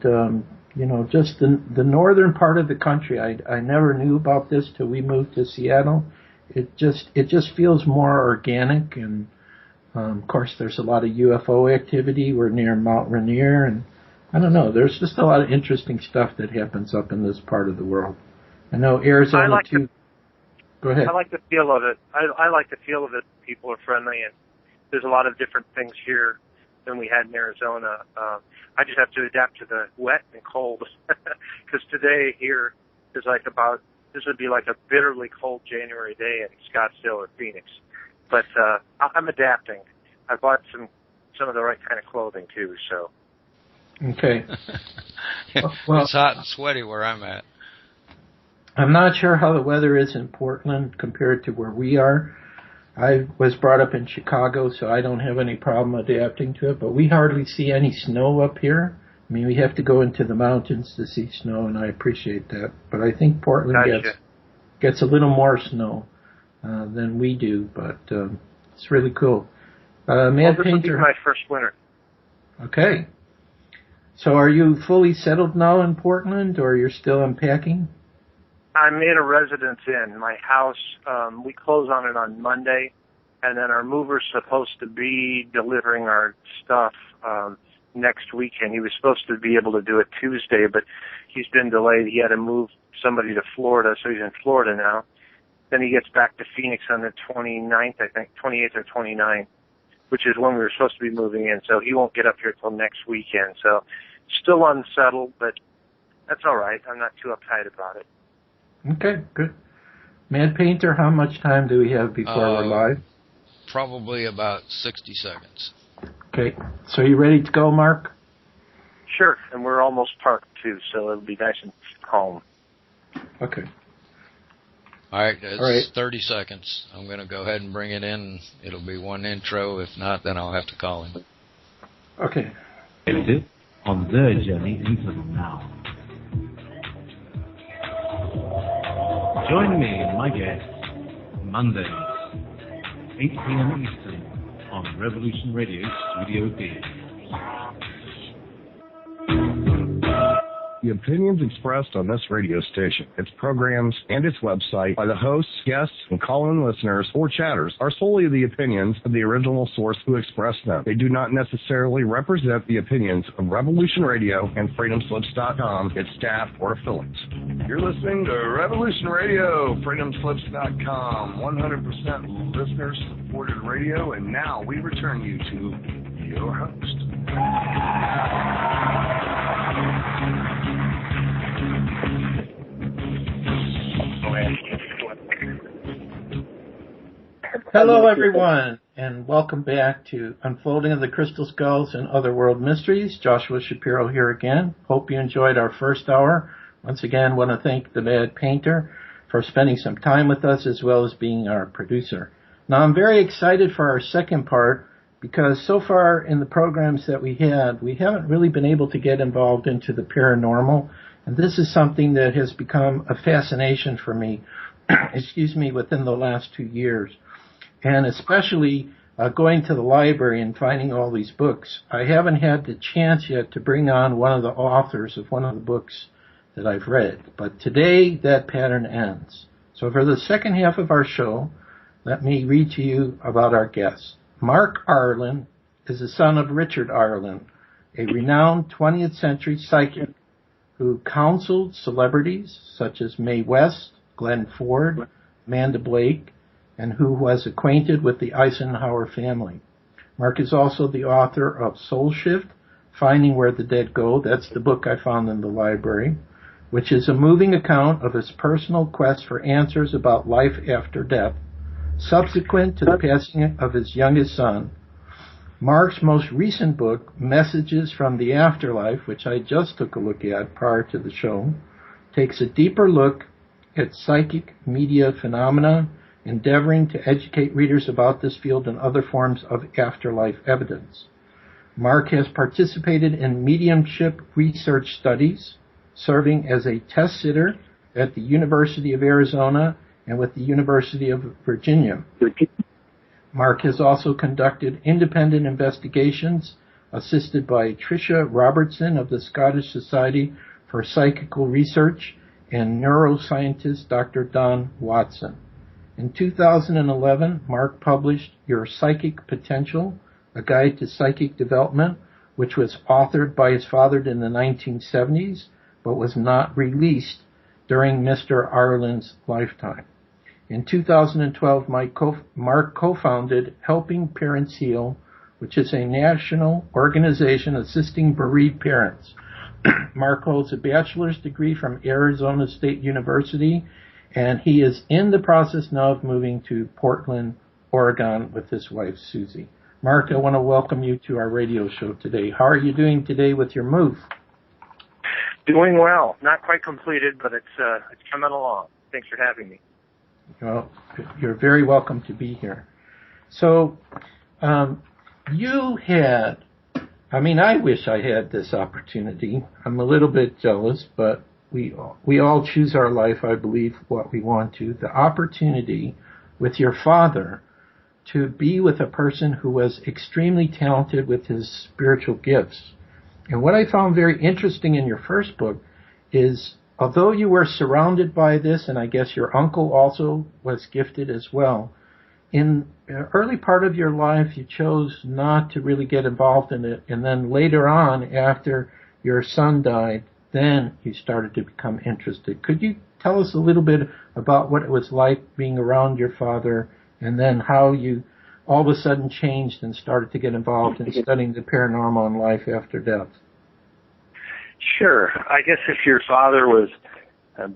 just the northern part of the country, I never knew about this till we moved to Seattle. It just feels more organic, and, of course, there's a lot of UFO activity. We're near Mount Rainier, and I don't know, there's just a lot of interesting stuff that happens up in this part of the world. I know Arizona, too. Go ahead. I like the feel of it. I like the feel of it. People are friendly, and there's a lot of different things here than we had in Arizona. I just have to adapt to the wet and cold, because today here is this would be like a bitterly cold January day in Scottsdale or Phoenix. But I'm adapting. I bought some of the right kind of clothing too. So. Okay. Well, it's hot and sweaty where I'm at. I'm not sure how the weather is in Portland compared to where we are. I was brought up in Chicago, so I don't have any problem adapting to it, but we hardly see any snow up here. I mean, we have to go into the mountains to see snow, and I appreciate that. But I think Portland gets a little more snow than we do, but it's really cool. This will be my first winter. Okay. So are you fully settled now in Portland, or you're still unpacking? I'm in a residence inn. My house, we close on it on Monday, and then our mover's supposed to be delivering our stuff next weekend. He was supposed to be able to do it Tuesday, but he's been delayed. He had to move somebody to Florida, so he's in Florida now. Then he gets back to Phoenix on the 29th, I think, 28th or 29th, which is when we were supposed to be moving in, so he won't get up here till next weekend. So still unsettled, but that's all right. I'm not too uptight about it. Okay, good. Mad Painter, how much time do we have before we're live? Probably about 60 seconds. Okay, so you ready to go, Mark? Sure, and we're almost parked, too, so it'll be nice and calm. Okay. All right, it's 30 seconds. I'm going to go ahead and bring it in. It'll be one intro. If not, then I'll have to call him. Okay. On their journey into the now. Join me and my guests Mondays, 8 p.m. Eastern on Revolution Radio Studio B. The opinions expressed on this radio station, its programs, and its website by the hosts, guests, and call-in listeners or chatters are solely the opinions of the original source who expressed them. They do not necessarily represent the opinions of Revolution Radio and FreedomSlips.com, its staff, or affiliates. You're listening to Revolution Radio, FreedomSlips.com, 100% listener-supported radio, and now we return you to your host. Hello, everyone, and welcome back to Unfolding of the Crystal Skulls and Other World Mysteries. Joshua Shapiro here again. Hope you enjoyed our first hour. Once again, want to thank the Mad Painter for spending some time with us as well as being our producer. Now, I'm very excited for our second part because so far in the programs that we haven't really been able to get involved into the paranormal, and this is something that has become a fascination for me, within the last 2 years. And especially going to the library and finding all these books. I haven't had the chance yet to bring on one of the authors of one of the books that I've read. But today, that pattern ends. So for the second half of our show, let me read to you about our guests. Mark Arlen is the son of Richard Arlen, a renowned 20th century psychic who counseled celebrities such as Mae West, Glenn Ford, Amanda Blake, and who was acquainted with the Eisenhower family. Mark is also the author of Soul Shift, Finding Where the Dead Go. That's the book I found in the library, which is a moving account of his personal quest for answers about life after death, subsequent to the passing of his youngest son. Mark's most recent book, Messages from the Afterlife, which I just took a look at prior to the show, takes a deeper look at psychic media phenomena, endeavoring to educate readers about this field and other forms of afterlife evidence. Mark has participated in mediumship research studies, serving as a test sitter at the University of Arizona and with the University of Virginia. Mark has also conducted independent investigations assisted by Tricia Robertson of the Scottish Society for Psychical Research and neuroscientist Dr. Don Watson. In 2011, Mark published Your Psychic Potential, A Guide to Psychic Development, which was authored by his father in the 1970s, but was not released during Mr. Arlen's lifetime. In 2012, Mark co-founded Helping Parents Heal, which is a national organization assisting bereaved parents. Mark holds a bachelor's degree from Arizona State University, and he is in the process now of moving to Portland, Oregon with his wife, Susie. Mark, I want to welcome you to our radio show today. How are you doing today with your move? Doing well. Not quite completed, but it's coming along. Thanks for having me. Well, you're very welcome to be here. So, you had, I wish I had this opportunity. I'm a little bit jealous, but we all choose our life, I believe, what we want to. The opportunity with your father to be with a person who was extremely talented with his spiritual gifts. And what I found very interesting in your first book is, although you were surrounded by this, and I guess your uncle also was gifted as well, in the early part of your life you chose not to really get involved in it, and then later on, after your son died, then you started to become interested. Could you tell us a little bit about what it was like being around your father, and then how you all of a sudden changed and started to get involved in studying the paranormal and life after death? Sure. I guess if your father was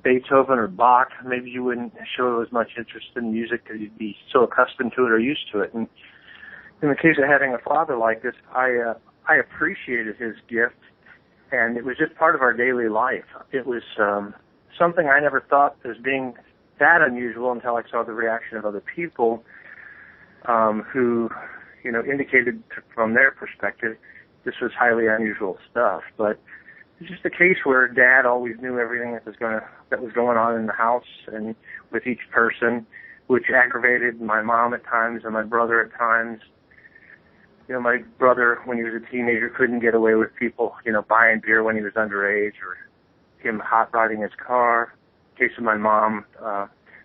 Beethoven or Bach, maybe you wouldn't show as much interest in music because you'd be so accustomed to it or used to it. And in the case of having a father like this, I appreciated his gift, and it was just part of our daily life. It was something I never thought as being that unusual until I saw the reaction of other people who, indicated from their perspective this was highly unusual stuff. But it's just a case where Dad always knew everything that was going on in the house and with each person, which aggravated my mom at times and my brother at times. My brother, when he was a teenager, couldn't get away with people, buying beer when he was underage, or him hot rodding his car. In case of my mom,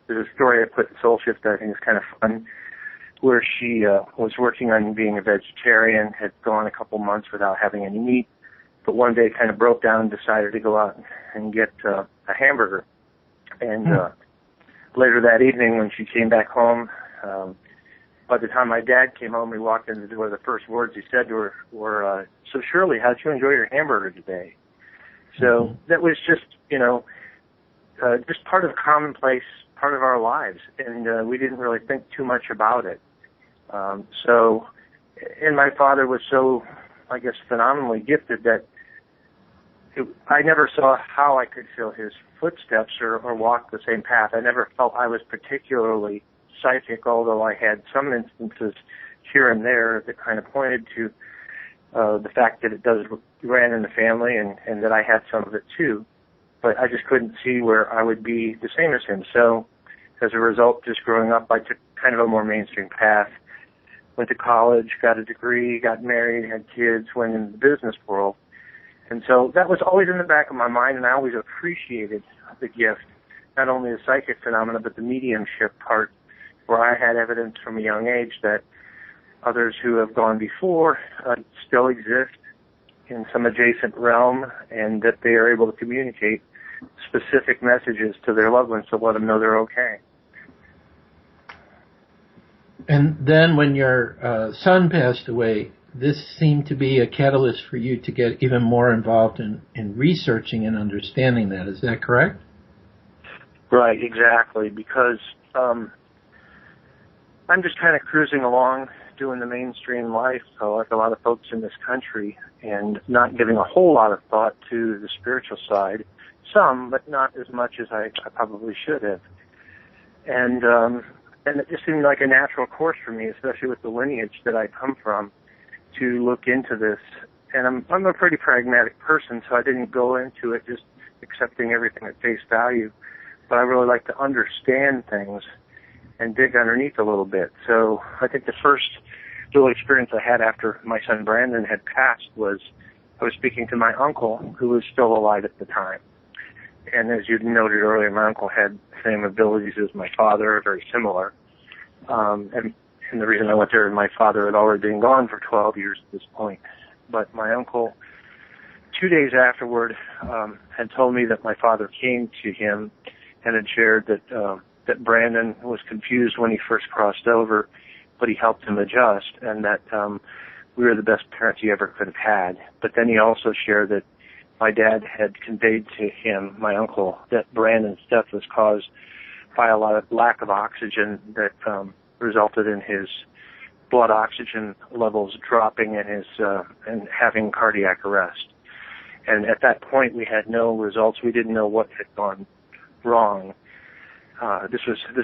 there's a story I put in Soul Shift that I think is kind of fun, where she was working on being a vegetarian, had gone a couple months without having any meat, but one day kind of broke down and decided to go out and get a hamburger. And later that evening, when she came back home, by the time my dad came home, he walked in the door. The first words he said to her were, "So Shirley, how'd you enjoy your hamburger today?" So that was just, just part of commonplace, part of our lives, and we didn't really think too much about it. And my father was so, I guess, phenomenally gifted that I never saw how I could fill his footsteps or walk the same path. I never felt I was particularly psychic, although I had some instances here and there that kind of pointed to the fact that it ran in the family and that I had some of it too. But I just couldn't see where I would be the same as him. So as a result, just growing up, I took kind of a more mainstream path. Went to college, got a degree, got married, had kids, went into the business world. And so that was always in the back of my mind, and I always appreciated the gift, not only the psychic phenomena, but the mediumship part, where I had evidence from a young age that Others who have gone before still exist in some adjacent realm, and that they are able to communicate specific messages to their loved ones to let them know they're okay. And then when your son passed away, this seemed to be a catalyst for you to get even more involved in researching and understanding that. Is that correct? Right, exactly, because I'm just kind of cruising along doing the mainstream life, so like a lot of folks in this country, and not giving a whole lot of thought to the spiritual side. Some, but not as much as I probably should have. And it just seemed like a natural course for me, especially with the lineage that I come from, to look into this. And I'm a pretty pragmatic person, so I didn't go into it just accepting everything at face value. But I really like to understand things and dig underneath a little bit. So I think the first real experience I had after my son Brandon had passed was I was speaking to my uncle, who was still alive at the time. And as you noted earlier, my uncle had the same abilities as my father, very similar. And the reason I went there, my father had already been gone for 12 years at this point. But my uncle, 2 days afterward, had told me that my father came to him and had shared that Brandon was confused when he first crossed over, but he helped him adjust, and that we were the best parents he ever could have had. But then he also shared that my dad had conveyed to him, my uncle, that Brandon's death was caused by a lot of lack of oxygen that resulted in his blood oxygen levels dropping and having cardiac arrest. And at that point, we had no results. We didn't know what had gone wrong. This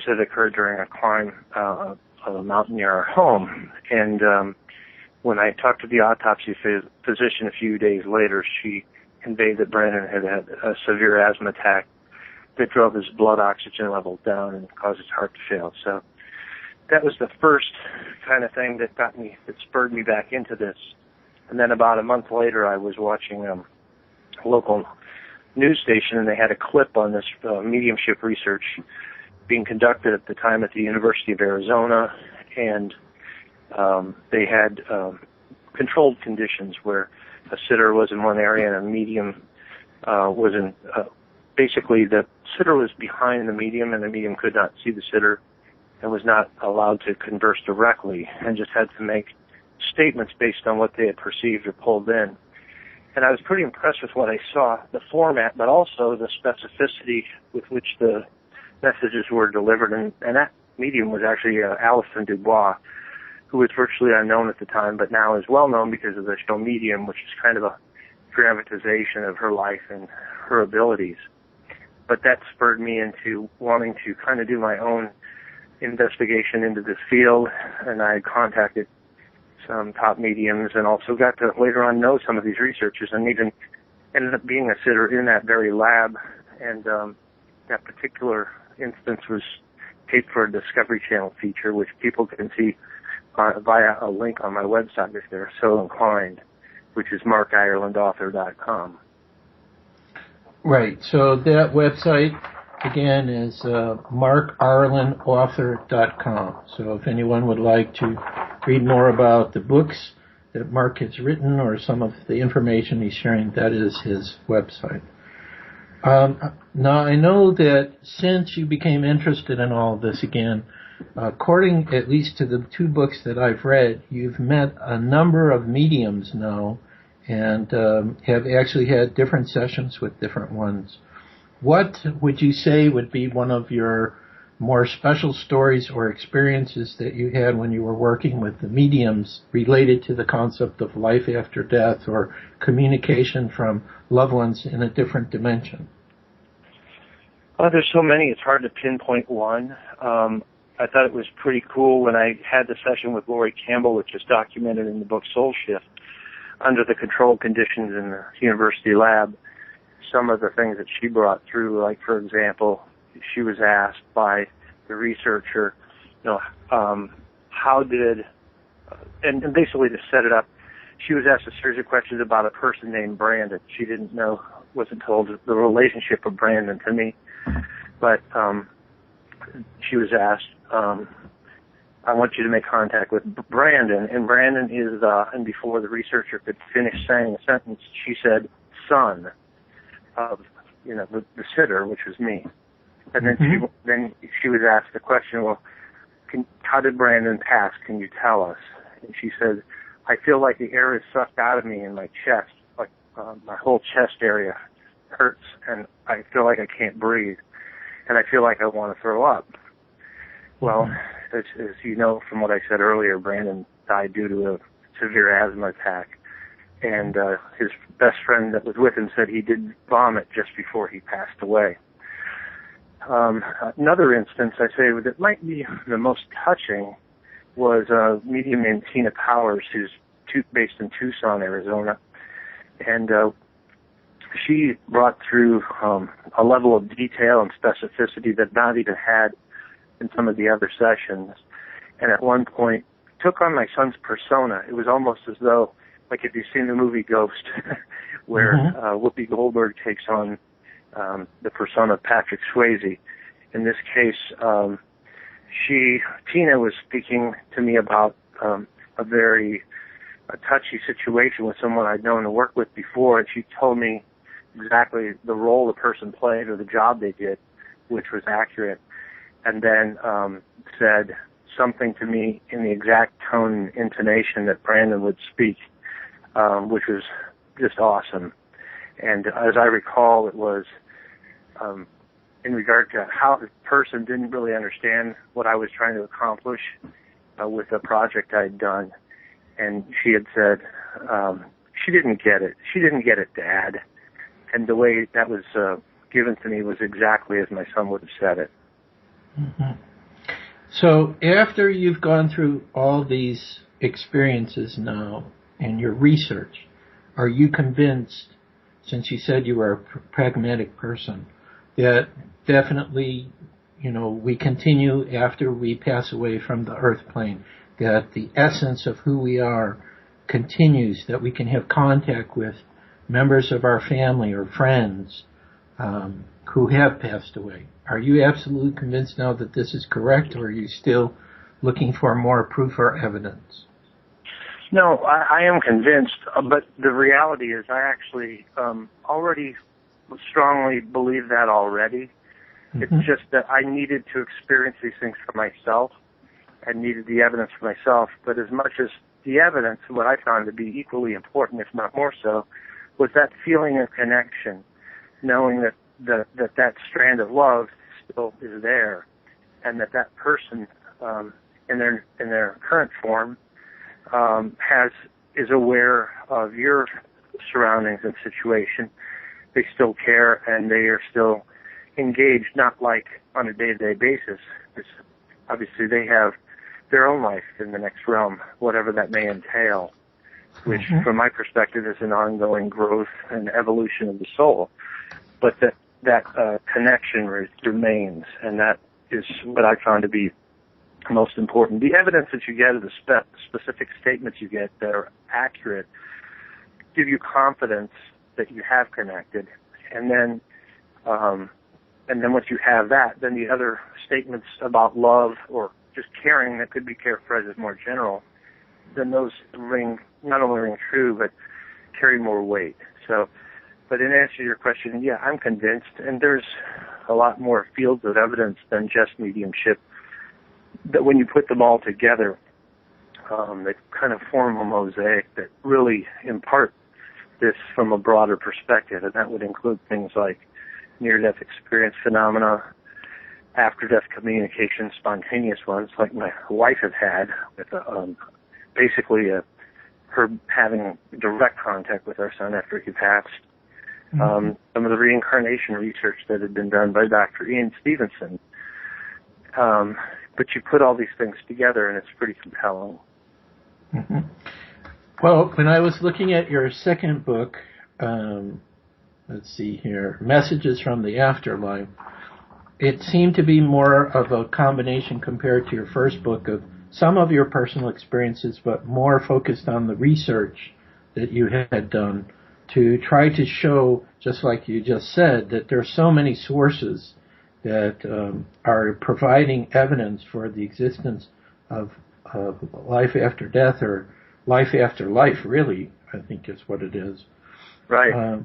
had occurred during a climb of a mountain near our home. And when I talked to the autopsy physician a few days later, she conveyed that Brandon had had a severe asthma attack that drove his blood oxygen levels down and caused his heart to fail. So that was the first kind of thing that spurred me back into this. And then about a month later, I was watching a local news station, and they had a clip on this mediumship research being conducted at the time at the University of Arizona, and they had controlled conditions where a sitter was in one area and a medium was in, basically the sitter was behind the medium, and the medium could not see the sitter and was not allowed to converse directly and just had to make statements based on what they had perceived or pulled in. And I was pretty impressed with what I saw, the format, but also the specificity with which the messages were delivered. And that medium was actually Allison Dubois, who was virtually unknown at the time, but now is well known because of the show Medium, which is kind of a dramatization of her life and her abilities. But that spurred me into wanting to kind of do my own investigation into this field, and I contacted some top mediums and also got to later on know some of these researchers, and even ended up being a sitter in that very lab. And that particular instance was taped for a Discovery Channel feature, which people can see via a link on my website if they're so inclined, which is markirelandauthor.com. Right. So that website, again, is markirelandauthor.com. So if anyone would like to read more about the books that Mark has written or some of the information he's sharing, that is his website. Now, I know that since you became interested in all of this again, according at least to the two books that I've read, you've met a number of mediums now and have actually had different sessions with different ones. What would you say would be one of your more special stories or experiences that you had when you were working with the mediums related to the concept of life after death or communication from loved ones in a different dimension? Well, there's so many, it's hard to pinpoint one. I thought it was pretty cool when I had the session with Lori Campbell, which is documented in the book Soul Shift, under the controlled conditions in the university lab. Some of the things that she brought through, like, for example, she was asked by the researcher, how did, and basically to set it up, she was asked a series of questions about a person named Brandon. She didn't know, wasn't told the relationship of Brandon to me, but she was asked, I want you to make contact with Brandon. And Brandon is, and before the researcher could finish saying a sentence, she said, son of, the sitter, which was me. And then she was asked the question, well, how did Brandon pass? Can you tell us? And she said, I feel like the air is sucked out of me in my chest, like my whole chest area hurts, and I feel like I can't breathe, and I feel like I want to throw up. Well, as you know from what I said earlier, Brandon died due to a severe asthma attack, and his best friend that was with him said he did vomit just before he passed away. Another instance I say that might be the most touching was a medium named Tina Powers, who's based in Tucson, Arizona, and she brought through a level of detail and specificity that not even had in some of the other sessions, and at one point took on my son's persona. It was almost as though, like if you've seen the movie Ghost, where Whoopi Goldberg takes on the persona of Patrick Swayze. In this case, Tina was speaking to me about a very touchy situation with someone I'd known to work with before, and she told me exactly the role the person played or the job they did, which was accurate, and then said something to me in the exact tone and intonation that Brandon would speak, which was just awesome. And as I recall, it was in regard to how the person didn't really understand what I was trying to accomplish with the project I'd done. And she had said, she didn't get it. She didn't get it, Dad. And the way that was given to me was exactly as my son would have said it. Mm-hmm. So after you've gone through all these experiences now and your research, are you convinced, since you said you were a pragmatic person, that definitely, we continue after we pass away from the earth plane, that the essence of who we are continues, that we can have contact with members of our family or friends who have passed away? Are you absolutely convinced now that this is correct, or are you still looking for more proof or evidence? No, I am convinced, but the reality is I actually already strongly believe that already. Mm-hmm. It's just that I needed to experience these things for myself. I needed the evidence for myself, but as much as the evidence, what I found to be equally important, if not more so, was that feeling of connection, knowing that strand of love still is there, and that person in their current form is aware of your surroundings and situation. They still care, and they are still engaged, not like on a day-to-day basis. Obviously, they have their own life in the next realm, whatever that may entail, which, from my perspective, is an ongoing growth and evolution of the soul. But that connection remains, and that is what I found to be most important. The evidence that you get, the specific statements you get that are accurate, give you confidence that you have connected, and then once you have that, then the other statements about love or just caring that could be characterized as more general, then those not only ring true, but carry more weight. So, but in answer to your question, yeah, I'm convinced, and there's a lot more fields of evidence than just mediumship, that when you put them all together, they kind of form a mosaic that really impart this from a broader perspective, and that would include things like near-death experience phenomena, after-death communication, spontaneous ones like my wife had with basically her having direct contact with our son after he passed. Some of the reincarnation research that had been done by Dr. Ian Stevenson. But you put all these things together, and it's pretty compelling. Mm-hmm. Well, when I was looking at your second book, let's see here, Messages from the Afterlife, it seemed to be more of a combination compared to your first book of some of your personal experiences, but more focused on the research that you had done to try to show, just like you just said, that there are so many sources that are providing evidence for the existence life after death, or life after life, really, I think is what it is. Right.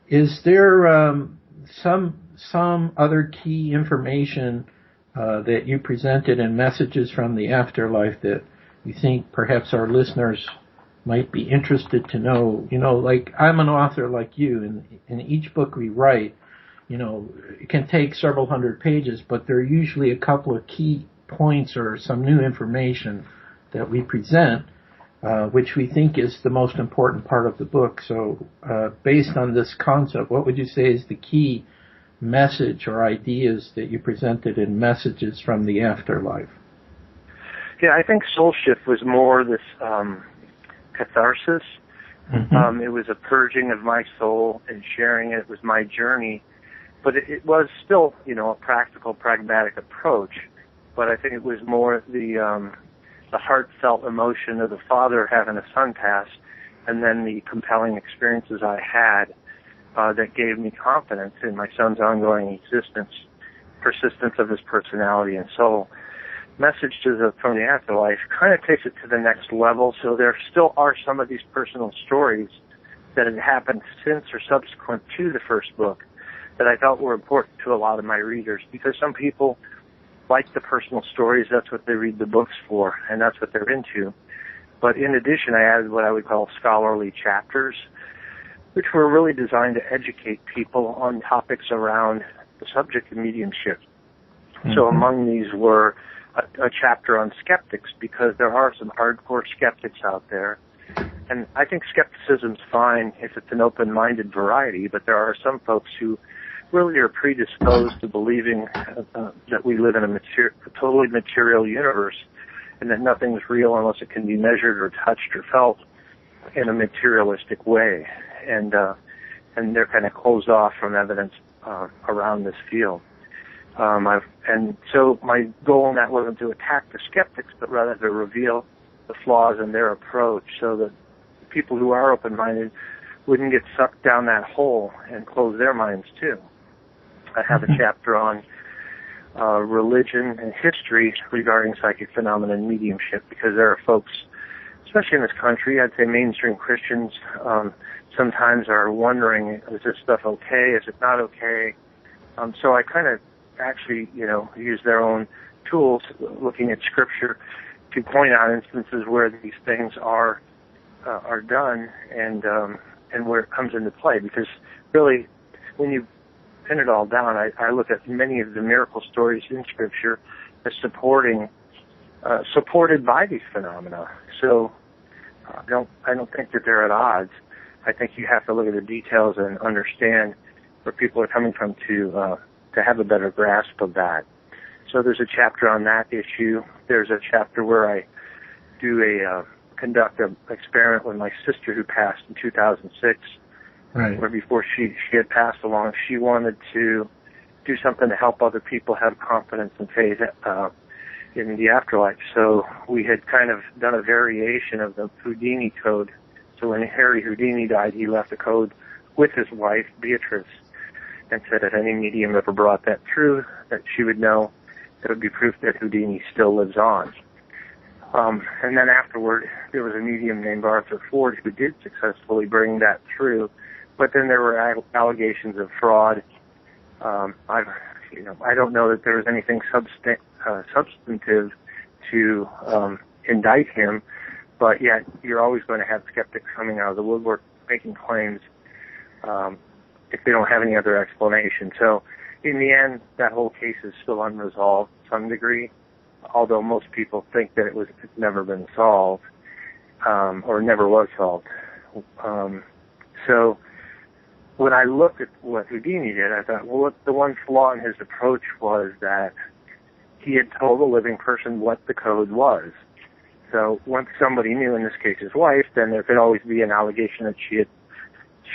Is there some other key information that you presented in Messages from the Afterlife that you think perhaps our listeners might be interested to know? You know, like I'm an author like you, and in each book we write, you know, it can take several hundred pages, but there are usually a couple of key points or some new information that we present, which we think is the most important part of the book. So based on this concept, what would you say is the key message or ideas that you presented in Messages from the Afterlife? Yeah, I think Soul Shift was more this catharsis. Mm-hmm. It was a purging of my soul and sharing it. It was my journey. But it was still, you know, a practical, pragmatic approach. But I think it was more the heartfelt emotion of the father having a son pass, and then the compelling experiences I had that gave me confidence in my son's ongoing existence, persistence of his personality and soul. Messages from the Afterlife kind of takes it to the next level, so there still are some of these personal stories that had happened since or subsequent to the first book that I felt were important to a lot of my readers, because some people like the personal stories. That's what they read the books for, and that's what they're into. But in addition, I added what I would call scholarly chapters, which were really designed to educate people on topics around the subject of mediumship. Mm-hmm. So among these were a chapter on skeptics, because there are some hardcore skeptics out there. And I think skepticism's fine if it's an open-minded variety, but there are some folks who really are predisposed to believing that we live in a totally material universe, and that nothing's real unless it can be measured or touched or felt in a materialistic way. And they're kind of closed off from evidence around this field. And so my goal in that wasn't to attack the skeptics, but rather to reveal the flaws in their approach, so that people who are open-minded wouldn't get sucked down that hole and close their minds too. I have a chapter on religion and history regarding psychic phenomena and mediumship, because there are folks, especially in this country, I'd say mainstream Christians, sometimes are wondering, is this stuff okay? Is it not okay? So I kind of actually, you know, use their own tools, looking at Scripture, to point out instances where these things are done, and where it comes into play. Because really, when you pin it all down, I look at many of the miracle stories in Scripture as supported by these phenomena. So I don't think that they're at odds. I think you have to look at the details and understand where people are coming from to have a better grasp of that. So there's a chapter on that issue. There's a chapter where I do conduct an experiment with my sister who passed in 2006. Right. Where before she had passed along, she wanted to do something to help other people have confidence and faith in the afterlife. So we had kind of done a variation of the Houdini code. So when Harry Houdini died, he left a code with his wife, Beatrice, and said if any medium ever brought that through, that she would know that it would be proof that Houdini still lives on. And then afterward, there was a medium named Arthur Ford who did successfully bring that through. But then there were allegations of fraud. I don't know that there was anything substantive to indict him, but yet you're always going to have skeptics coming out of the woodwork making claims if they don't have any other explanation. So in the end, that whole case is still unresolved to some degree, although most people think that it's never been solved or never was solved. So when I looked at what Houdini did, I thought, well, the one flaw in his approach was that he had told a living person what the code was. So once somebody knew, in this case his wife, then there could always be an allegation that she had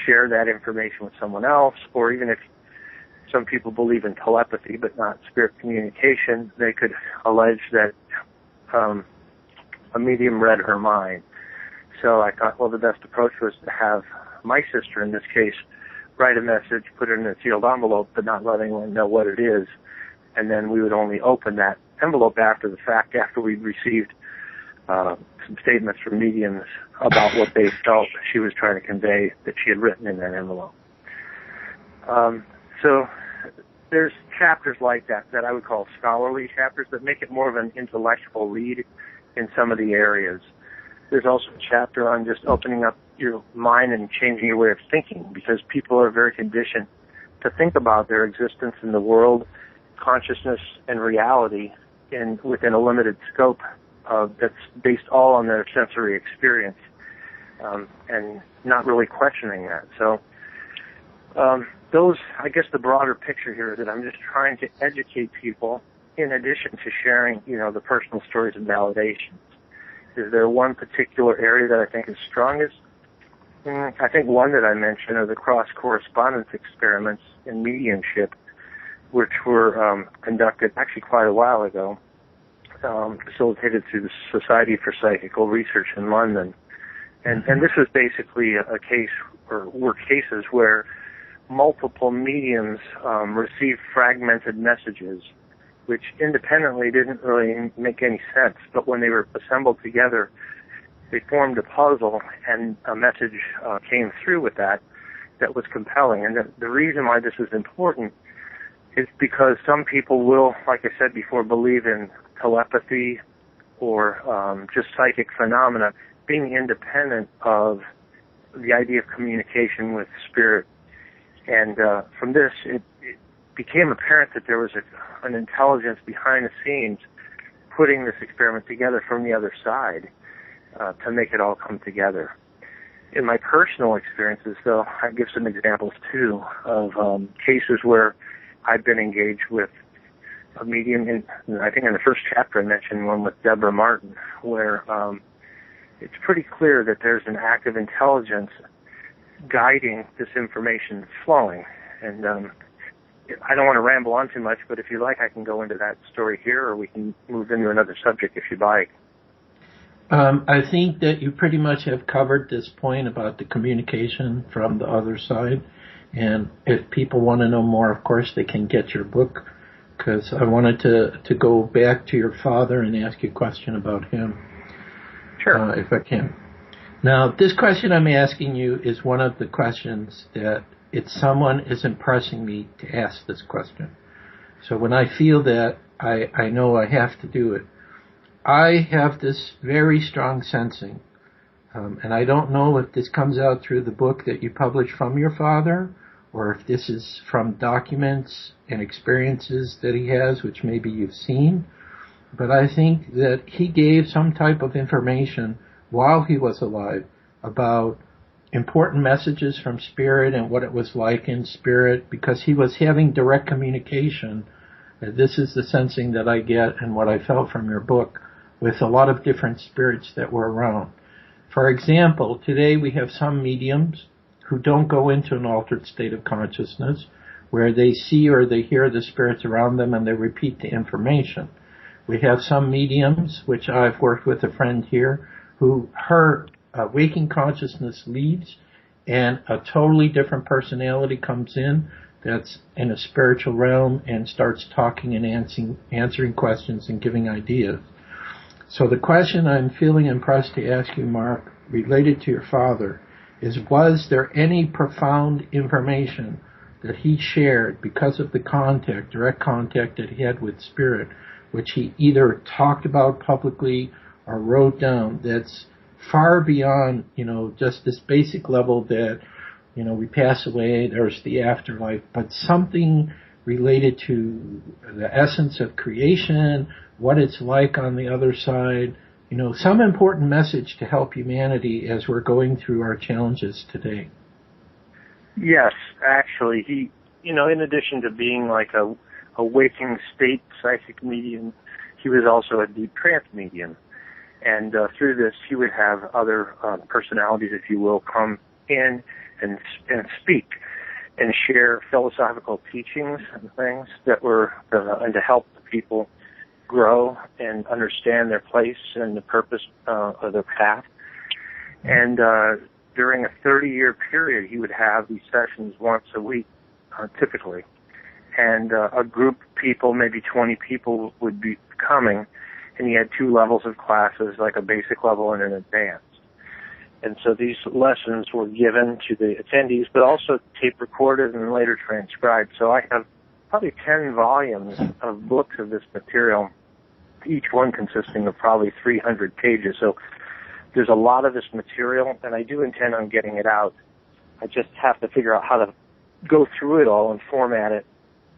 shared that information with someone else, or even if some people believe in telepathy but not spirit communication, they could allege that a medium read her mind. So I thought, well, the best approach was to have my sister, in this case, write a message, put it in a sealed envelope, but not letting anyone know what it is, and then we would only open that envelope after the fact, after we'd received some statements from mediums about what they felt she was trying to convey that she had written in that envelope. So there's chapters like that I would call scholarly chapters that make it more of an intellectual read in some of the areas. There's also a chapter on just opening up your mind and changing your way of thinking, because people are very conditioned to think about their existence in the world, consciousness, and reality within a limited scope that's based all on their sensory experience, and not really questioning that. So those, I guess the broader picture here is that I'm just trying to educate people in addition to sharing, the personal stories and validations. Is there one particular area that I think is strongest? I think one that I mentioned are the cross-correspondence experiments in mediumship, which were conducted actually quite a while ago, facilitated through the Society for Psychical Research in London. And this was basically a case, or were cases where multiple mediums received fragmented messages, which independently didn't really make any sense. But when they were assembled together, they formed a puzzle, and a message came through with that was compelling. And the reason why this is important is because some people will, like I said before, believe in telepathy or just psychic phenomena being independent of the idea of communication with spirit. And from this, it became apparent that there was an intelligence behind the scenes putting this experiment together from the other side to make it all come together. In my personal experiences, though, I give some examples, too, of cases where I've been engaged with a medium. I think in the first chapter I mentioned one with Deborah Martin, where it's pretty clear that there's an active intelligence guiding this information flowing. And I don't want to ramble on too much, but if you like, I can go into that story here, or we can move into another subject if you'd like. I think that you pretty much have covered this point about the communication from the other side. And if people want to know more, of course, they can get your book, because I wanted to go back to your father and ask you a question about him. Sure. If I can. Now, this question I'm asking you is one of the questions that someone is impressing me to ask this question. So when I feel that, I know I have to do it. I have this very strong sensing, and I don't know if this comes out through the book that you published from your father, or if this is from documents and experiences that he has, which maybe you've seen. But I think that he gave some type of information while he was alive about important messages from spirit and what it was like in spirit, because he was having direct communication. This is the sensing that I get and what I felt from your book, with a lot of different spirits that were around. For example, today we have some mediums who don't go into an altered state of consciousness, where they see or they hear the spirits around them and they repeat the information. We have some mediums, which I've worked with a friend here, who her waking consciousness leaves and a totally different personality comes in that's in a spiritual realm and starts talking and answering questions and giving ideas. So the question I'm feeling impressed to ask you, Mark, related to your father, is was there any profound information that he shared because of the direct contact that he had with spirit, which he either talked about publicly or wrote down, that's far beyond, just this basic level that, we pass away, there's the afterlife, but something related to the essence of creation, what it's like on the other side, some important message to help humanity as we're going through our challenges today. Yes, actually, he, in addition to being like a waking state psychic medium, he was also a deep trance medium. And through this, he would have other personalities, if you will, come in and speak and share philosophical teachings and things that were and to help the people grow and understand their place and the purpose of their path. And during a 30-year period, he would have these sessions once a week, typically. And a group of people, maybe 20 people, would be coming, and he had 2 levels of classes, like a basic level and an advanced. And so these lessons were given to the attendees, but also tape recorded and later transcribed. So I have probably 10 volumes of books of this material, each one consisting of probably 300 pages. So there's a lot of this material, and I do intend on getting it out. I just have to figure out how to go through it all and format it.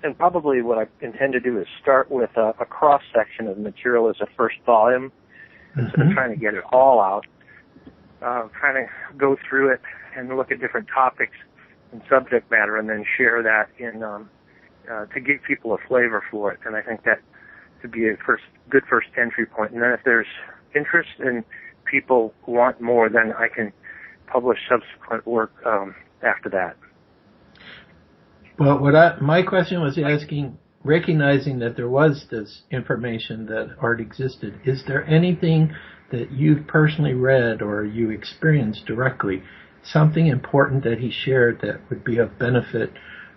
And probably what I intend to do is start with a cross-section of material as a first volume, instead of trying to get it all out. Kind of go through it and look at different topics and subject matter, and then share that in to give people a flavor for it. And I think that could be a good first entry point. And then if there's interest and people want more, then I can publish subsequent work after that. Well, my question was asking, recognizing that there was this information that art existed, is there anything that you've personally read or you experienced directly, something important that he shared that would be of benefit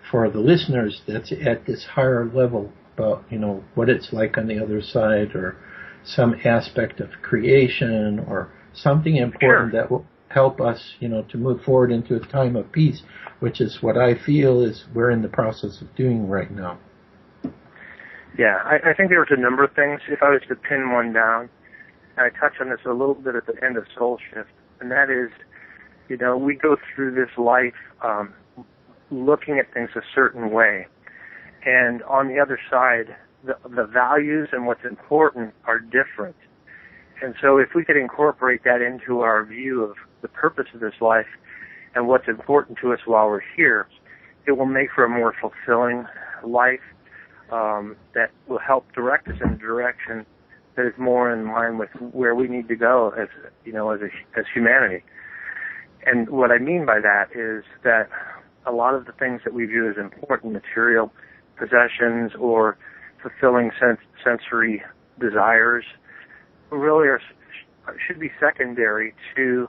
for the listeners that's at this higher level about, what it's like on the other side, or some aspect of creation, or something important that will help us, to move forward into a time of peace, which is what I feel is we're in the process of doing right now. Yeah, I think there was a number of things. If I was to pin one down, I touched on this a little bit at the end of Soul Shift, and that is, we go through this life looking at things a certain way, and on the other side, the values and what's important are different. And so if we could incorporate that into our view of the purpose of this life and what's important to us while we're here, it will make for a more fulfilling life that will help direct us in a direction that is more in line with where we need to go as humanity. And what I mean by that is that a lot of the things that we view as important, material possessions or fulfilling sensory desires, really should be secondary to,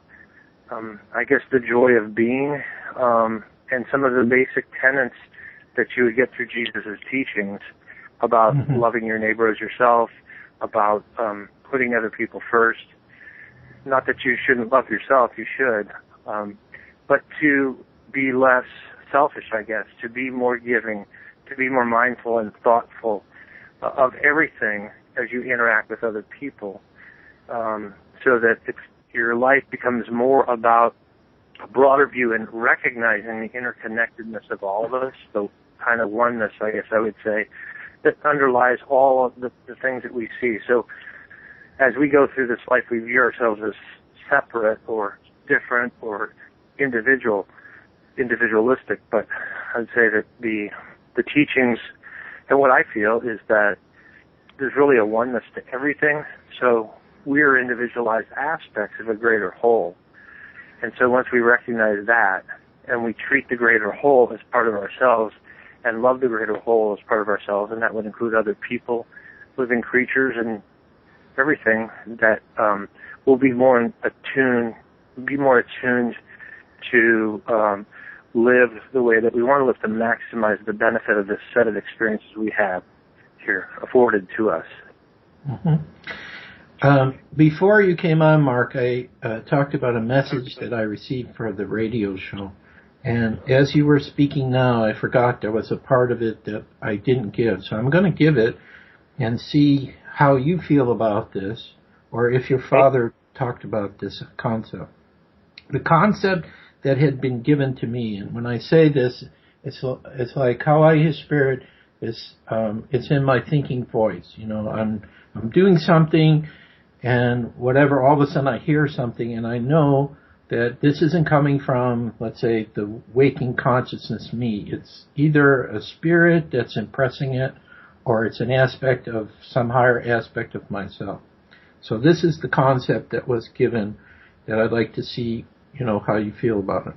the joy of being, and some of the basic tenets that you would get through Jesus' teachings about loving your neighbor as yourself, about putting other people first. Not that you shouldn't love yourself, you should, but to be less selfish, to be more giving, to be more mindful and thoughtful of everything as you interact with other people, so that your life becomes more about a broader view and recognizing the interconnectedness of all of us, the kind of oneness, I would say, that underlies all of the things that we see. So as we go through this life, we view ourselves as separate or different or individualistic, but I'd say that the teachings and what I feel is that there's really a oneness to everything. So we're individualized aspects of a greater whole. And so once we recognize that and we treat the greater whole as part of ourselves and love the greater whole as part of ourselves, and that would include other people, living creatures, and everything, that will be more attuned to live the way that we want to live, to maximize the benefit of this set of experiences we have here afforded to us. Before you came on, Mark, I talked about a message that I received for the radio show. And as you were speaking now, I forgot there was a part of it that I didn't give. So I'm going to give it and see how you feel about this, or if your father talked about this concept. The concept that had been given to me, and when I say this, it's like how I hear spirit is, it's in my thinking voice. I'm doing something, and whatever, all of a sudden I hear something, and I know that this isn't coming from, let's say, the waking consciousness me. It's either a spirit that's impressing it, or it's an aspect of some higher aspect of myself. So this is the concept that was given that I'd like to see, how you feel about it.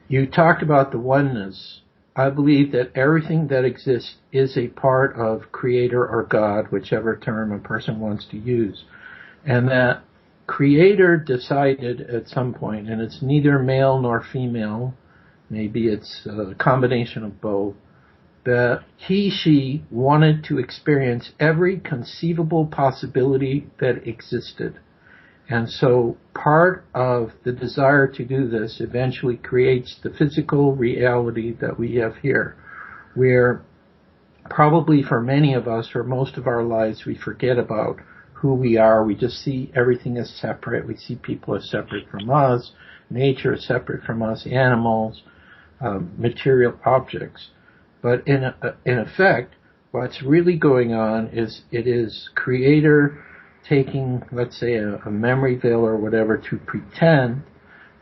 You talked about the oneness. I believe that everything that exists is a part of Creator or God, whichever term a person wants to use. And that Creator decided at some point, and it's neither male nor female, maybe it's a combination of both, that she wanted to experience every conceivable possibility that existed. And so part of the desire to do this eventually creates the physical reality that we have here, where probably for many of us, for most of our lives, we forget about who we are. We just see everything as separate. We see people as separate from us, nature is separate from us, animals, material objects. But in effect, what's really going on is it is Creator taking, let's say, a memory veil or whatever to pretend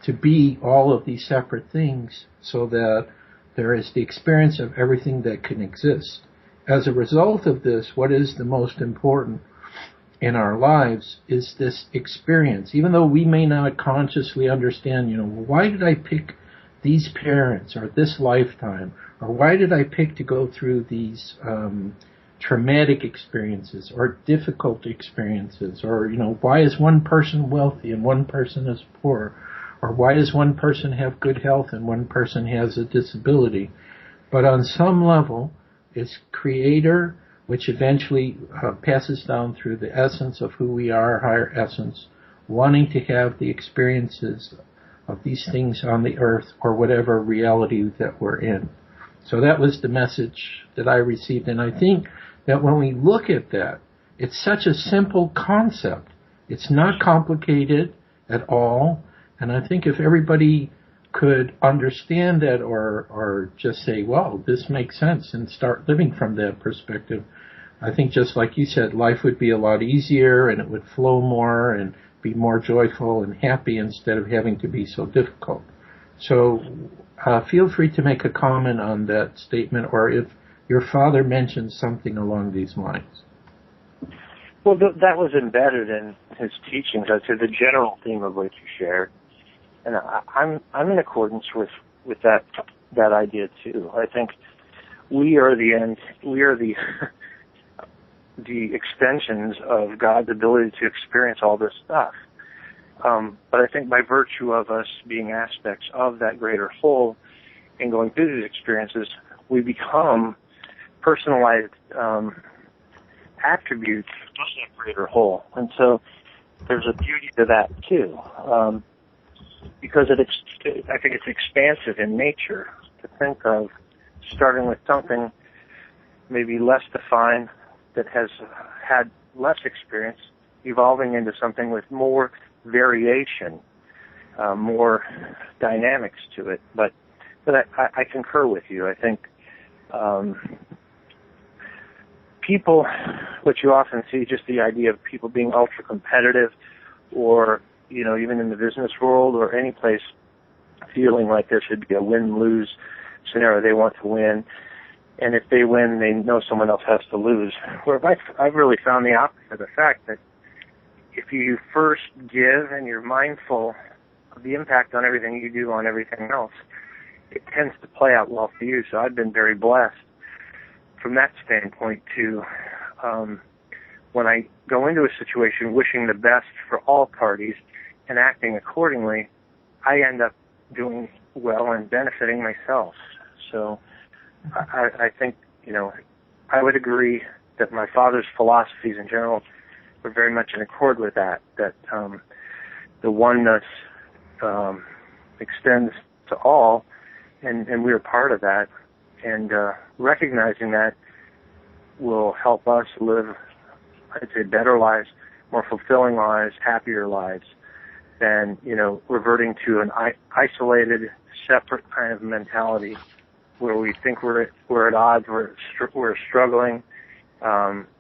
to be all of these separate things so that there is the experience of everything that can exist. As a result of this, what is the most important in our lives is this experience. Even though we may not consciously understand, why did I pick these parents or this lifetime? Or why did I pick to go through these traumatic experiences or difficult experiences? Or, why is one person wealthy and one person is poor? Or why does one person have good health and one person has a disability? But on some level, it's Creator, which eventually passes down through the essence of who we are, higher essence, wanting to have the experiences of these things on the earth or whatever reality that we're in. So that was the message that I received. And I think that when we look at that, it's such a simple concept. It's not complicated at all. And I think if everybody could understand that or just say, well, this makes sense and start living from that perspective, I think just like you said, life would be a lot easier and it would flow more and be more joyful and happy instead of having to be so difficult. So feel free to make a comment on that statement, or if your father mentions something along these lines. Well, that was embedded in his teachings. I'd say the general theme of what you shared, and I'm in accordance with that idea too. I think we are the end. We are the the extensions of God's ability to experience all this stuff. But I think by virtue of us being aspects of that greater whole and going through these experiences, we become personalized attributes of that greater whole. And so there's a beauty to that too, because I think it's expansive in nature to think of starting with something maybe less defined that has had less experience, evolving into something with more variation, more dynamics to it. But I concur with you. I think people, what you often see, just the idea of people being ultra competitive, or even in the business world or any place, feeling like there should be a win-lose scenario. They want to win, and if they win, they know someone else has to lose. Where I've really found the opposite, the fact that if you first give and you're mindful of the impact on everything you do on everything else, it tends to play out well for you. So I've been very blessed from that standpoint too. When I go into a situation wishing the best for all parties and acting accordingly, I end up doing well and benefiting myself. So I think, I would agree that my father's philosophies in general were very much in accord with that the oneness extends to all, and we're part of that. And recognizing that will help us live, I'd say, better lives, more fulfilling lives, happier lives than, reverting to an isolated, separate kind of mentality where we think we're at odds, we're struggling,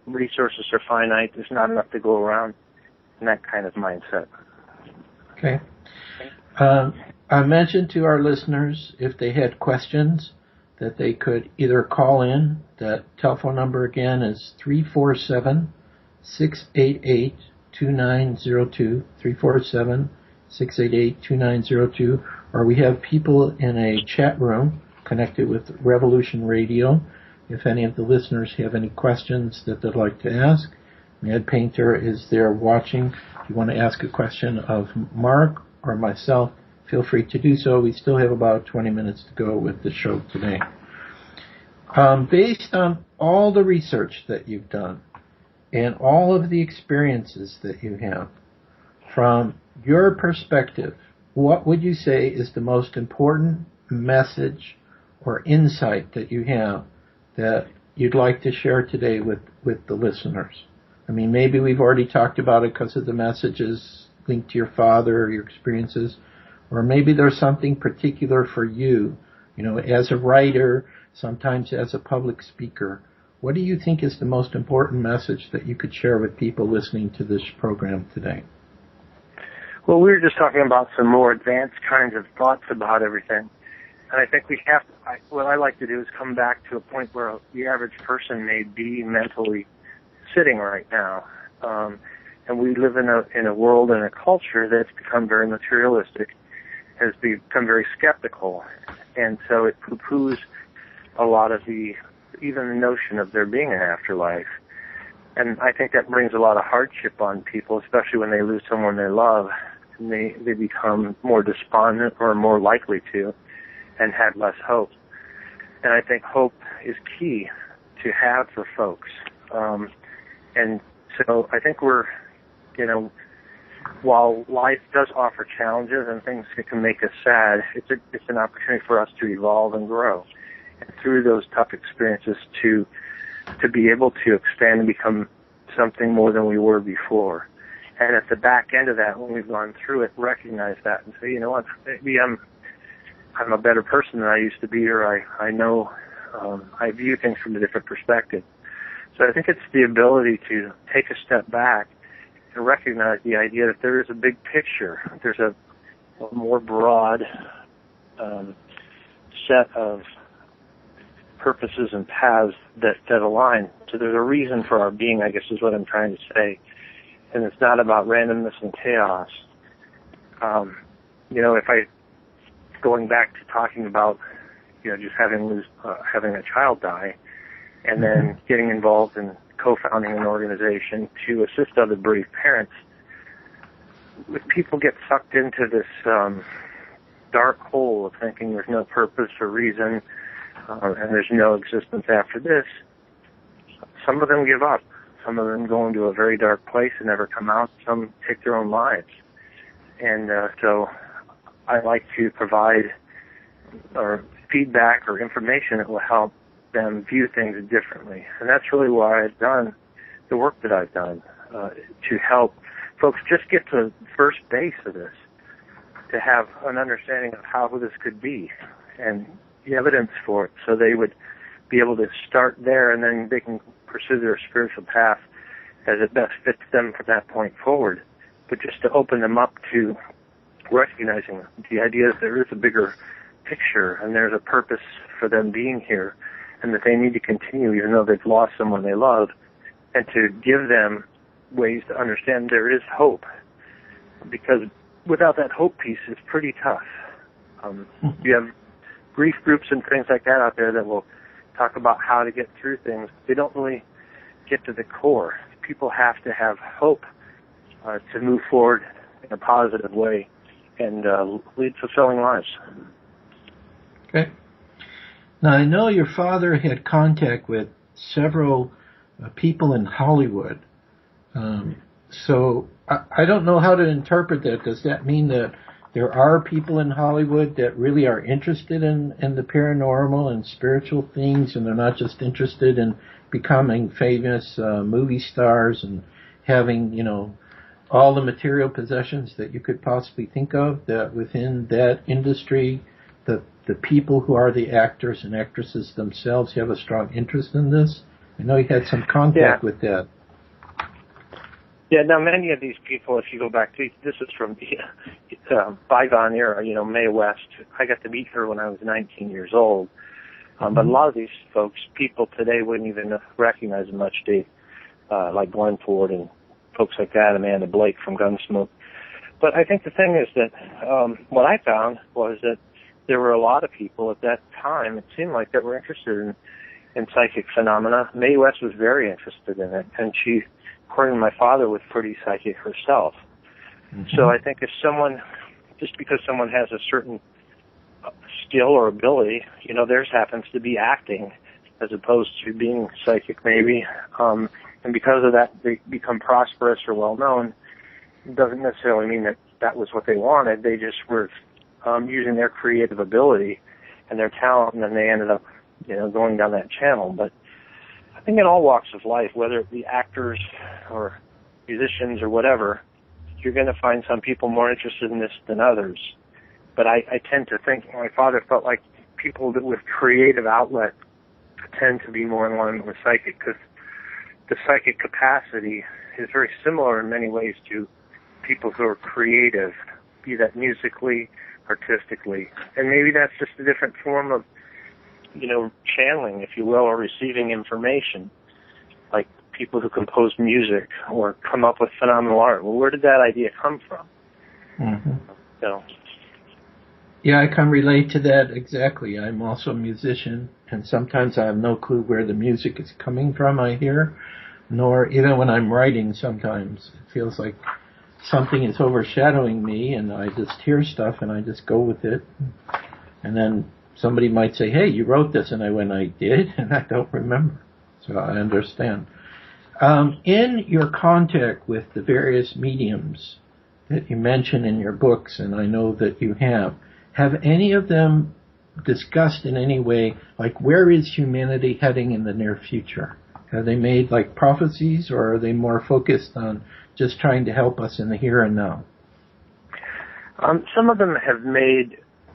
resources are finite, there's not enough to go around, and that kind of mindset. Okay. I mentioned to our listeners, if they had questions, that they could either call in. That telephone number again is 347-688-2902, 347-688-2902, or we have people in a chat room connected with Revolution Radio. If any of the listeners have any questions that they'd like to ask, amadpainter is there watching. If you want to ask a question of Mark or myself, feel free to do so. We still have about 20 minutes to go with the show today. Based on all the research that you've done and all of the experiences that you have, from your perspective, what would you say is the most important message or insight that you have that you'd like to share today with the listeners? I mean, maybe we've already talked about it because of the messages linked to your father or your experiences, or maybe there's something particular for you, as a writer, sometimes as a public speaker. What do you think is the most important message that you could share with people listening to this program today? Well, we were just talking about some more advanced kinds of thoughts about everything. And I think we have to, what I like to do is come back to a point where the average person may be mentally sitting right now. And we live in a world and a culture that's become very materialistic, has become very skeptical. And so it poo-poos a lot of even the notion of there being an afterlife. And I think that brings a lot of hardship on people, especially when they lose someone they love. And they become more despondent or more likely to, and have less hope. And I think hope is key to have for folks. And so I think we're, while life does offer challenges and things that can make us sad, it's an opportunity for us to evolve and grow. And through those tough experiences to be able to expand and become something more than we were before. And at the back end of that, when we've gone through it, recognize that and say, you know what, maybe I'm a better person than I used to be, or I know I view things from a different perspective. So I think it's the ability to take a step back and recognize the idea that there is a big picture. There's a more broad set of purposes and paths that align. So there's a reason for our being, I guess is what I'm trying to say. And it's not about randomness and chaos. Going back to talking about, just having a child die, and then getting involved in co-founding an organization to assist other bereaved parents. If people get sucked into this dark hole of thinking there's no purpose or reason, and there's no existence after this, some of them give up. Some of them go into a very dark place and never come out. Some take their own lives. And so I like to provide feedback or information that will help them view things differently. And that's really why I've done the work that I've done, to help folks just get to the first base of this, to have an understanding of how this could be and the evidence for it, so they would be able to start there, and then they can pursue their spiritual path as it best fits them from that point forward. But just to open them up to recognizing the idea that there is a bigger picture and there's a purpose for them being here, and that they need to continue even though they've lost someone they love, and to give them ways to understand there is hope. Because without that hope piece, it's pretty tough. You have grief groups and things like that out there that will talk about how to get through things. They don't really get to the core. People have to have hope to move forward in a positive way and lead fulfilling lives. Okay. Now, I know your father had contact with several people in Hollywood. So I don't know how to interpret that. Does that mean that there are people in Hollywood that really are interested in the paranormal and spiritual things, and they're not just interested in becoming famous movie stars and having, all the material possessions that you could possibly think of, that within that industry, the people who are the actors and actresses themselves have a strong interest in this? I know you had some contact with that. Yeah, now many of these people, if you go back to, this is from the bygone era, Mae West. I got to meet her when I was 19 years old. But a lot of these people today wouldn't even recognize them much, Dave, like Glenn Ford and folks like that, Amanda Blake from Gunsmoke. But I think the thing is that what I found was that there were a lot of people at that time, it seemed like, that were interested in psychic phenomena. Mae West was very interested in it, and she, according to my father, was pretty psychic herself. So I think if someone, just because someone has a certain skill or ability, theirs happens to be acting, as opposed to being psychic maybe. And because of that, they become prosperous or well-known. It doesn't necessarily mean that that was what they wanted. They just were using their creative ability and their talent, and then they ended up, going down that channel. But I think in all walks of life, whether it be actors or musicians or whatever, you're going to find some people more interested in this than others. But I tend to think my father felt like people that with creative outlet tend to be more in line with psychic, because the psychic capacity is very similar in many ways to people who are creative, be that musically, artistically. And maybe that's just a different form of, channeling, if you will, or receiving information, like people who compose music or come up with phenomenal art. Well, where did that idea come from? Mm-hmm. Yeah, I can relate to that exactly. I'm also a musician, and sometimes I have no clue where the music is coming from, I hear, nor even when I'm writing sometimes. It feels like something is overshadowing me, and I just hear stuff, and I just go with it. And then somebody might say, hey, you wrote this, and I did, and I don't remember. So I understand. In your contact with the various mediums that you mention in your books, and I know that you have any of them discussed in any way, like where is humanity heading in the near future? Have they made like prophecies, or are they more focused on just trying to help us in the here and now? Some of them have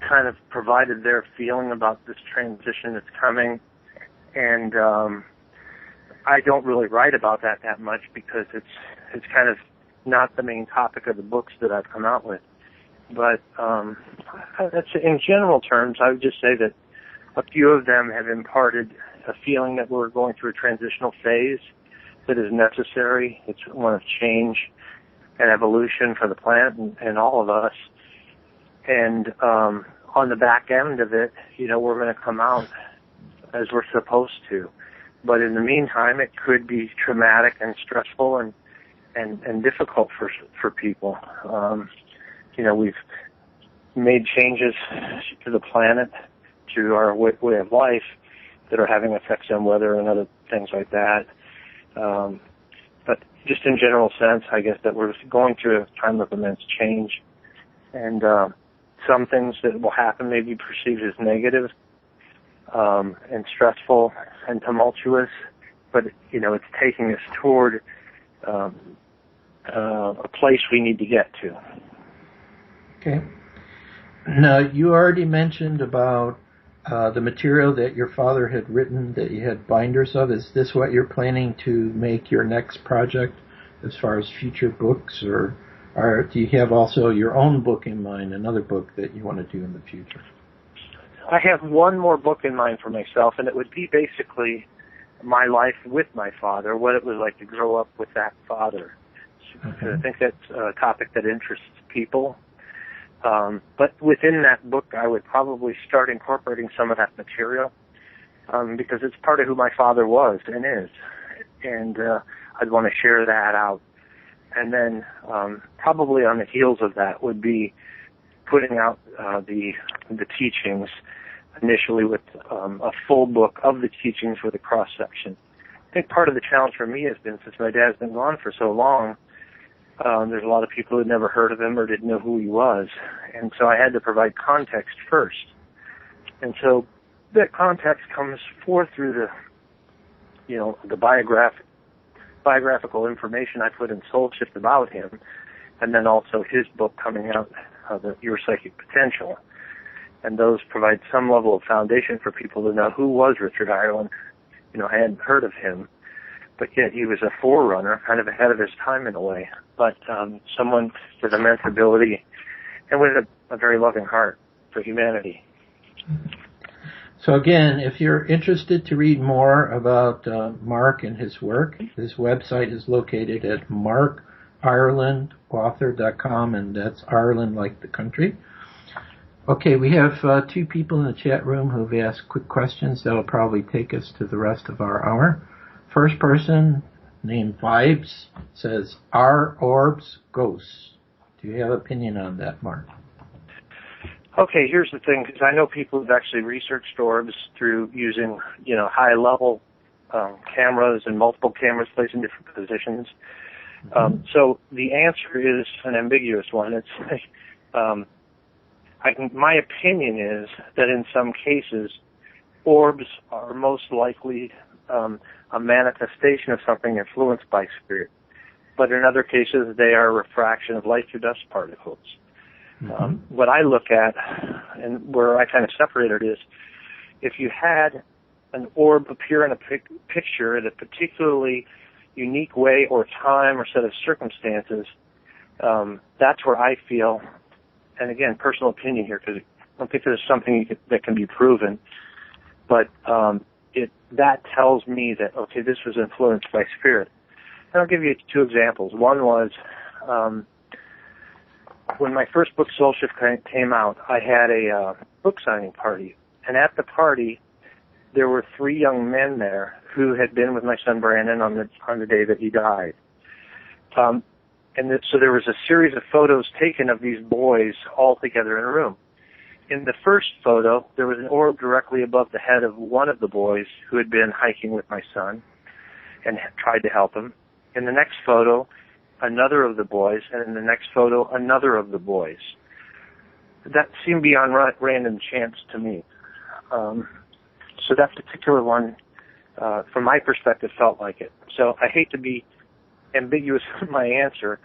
kind of provided their feeling about this transition that's coming, and I don't really write about that much because it's kind of not the main topic of the books that I've come out with. But that's, in general terms, I would just say that a few of them have imparted a feeling that we're going through a transitional phase that is necessary. It's one of change and evolution for the planet and all of us. And on the back end of it, we're going to come out as we're supposed to. But in the meantime, it could be traumatic and stressful and difficult for people. We've made changes to the planet, to our way of life, that are having effects on weather and other things like that. But just in general sense, I guess that we're going through a time of immense change, and some things that will happen may be perceived as negative and stressful and tumultuous, but it's taking us toward a place we need to get to. Okay. Now, you already mentioned about the material that your father had written that you had binders of. Is this what you're planning to make your next project as far as future books, or do you have also your own book in mind, another book that you want to do in the future? I have one more book in mind for myself, and it would be basically my life with my father, what it was like to grow up with that father. Okay. I think that's a topic that interests people. But within that book, I would probably start incorporating some of that material because it's part of who my father was and is. And I'd want to share that out. And then probably on the heels of that would be putting out the teachings initially with a full book of the teachings with a cross-section. I think part of the challenge for me has been, since my dad's been gone for so long, there's a lot of people who had never heard of him or didn't know who he was. And so I had to provide context first. And so that context comes forth through the biographical information I put in Soul Shift about him, and then also his book coming out, Your Psychic Potential. And those provide some level of foundation for people to know who was Richard Ireland. I hadn't heard of him, but yet he was a forerunner, kind of ahead of his time in a way, but someone with immense ability and with a very loving heart for humanity. So again, if you're interested to read more about Mark and his work, his website is located at markirelandauthor.com, and that's Ireland like the country. Okay, we have two people in the chat room who've asked quick questions that'll probably take us to the rest of our hour. First person, named Vibes, says, "Are orbs ghosts?" Do you have an opinion on that, Mark? Okay, here's the thing, because I know people who've actually researched orbs through using, high-level cameras and multiple cameras placed in different positions. So the answer is an ambiguous one. It's my opinion is that in some cases, orbs are most likely a manifestation of something influenced by spirit. But in other cases, they are a refraction of light through dust particles. What I look at, and where I kind of separate it, is if you had an orb appear in a picture in a particularly unique way or time or set of circumstances, that's where I feel, and again, personal opinion here, because I don't think there's something that can be proven, but that tells me that, okay, this was influenced by spirit. And I'll give you two examples. One was when my first book, Soul Shift, came out, I had a book signing party. And at the party, there were 3 young men there who had been with my son Brandon on the day that he died. So there was a series of photos taken of these boys all together in a room. In the first photo, there was an orb directly above the head of one of the boys who had been hiking with my son and tried to help him. In the next photo, another of the boys, and in the next photo, another of the boys. That seemed beyond random chance to me. So that particular one, from my perspective, felt like it. So I hate to be ambiguous in my answer,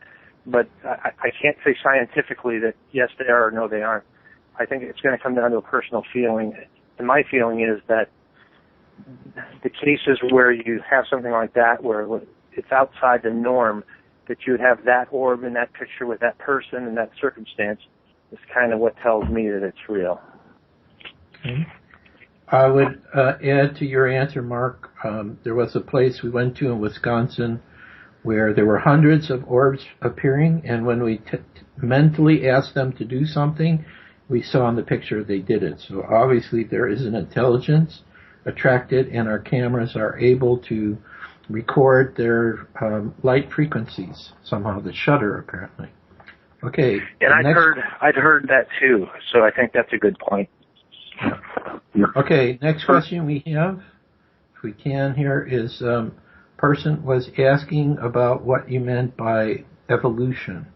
but I can't say scientifically that yes, they are or no, they aren't. I think it's going to come down to a personal feeling. And my feeling is that the cases where you have something like that, where it's outside the norm, that you would have that orb in that picture with that person in that circumstance, is kind of what tells me that it's real. Okay. I would add to your answer, Mark. There was a place we went to in Wisconsin where there were hundreds of orbs appearing, and when we mentally asked them to do something, we saw in the picture they did it. So obviously there is an intelligence attracted, and our cameras are able to record their light frequencies somehow, the shutter apparently. Okay. And I'd heard that too, so I think that's a good point. Yeah. Okay, next question we have, if we can here, is person was asking about what you meant by evolution.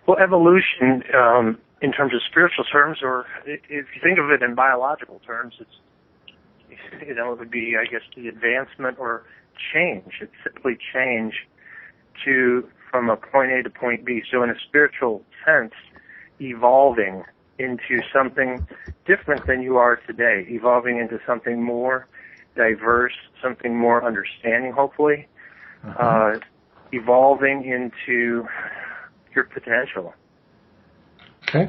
Well, evolution, in terms of spiritual terms, or if you think of it in biological terms, it would be, I guess, the advancement or change. It's simply change from a point A to point B. So in a spiritual sense, evolving into something different than you are today, evolving into something more diverse, something more understanding, hopefully, evolving into your potential. Okay.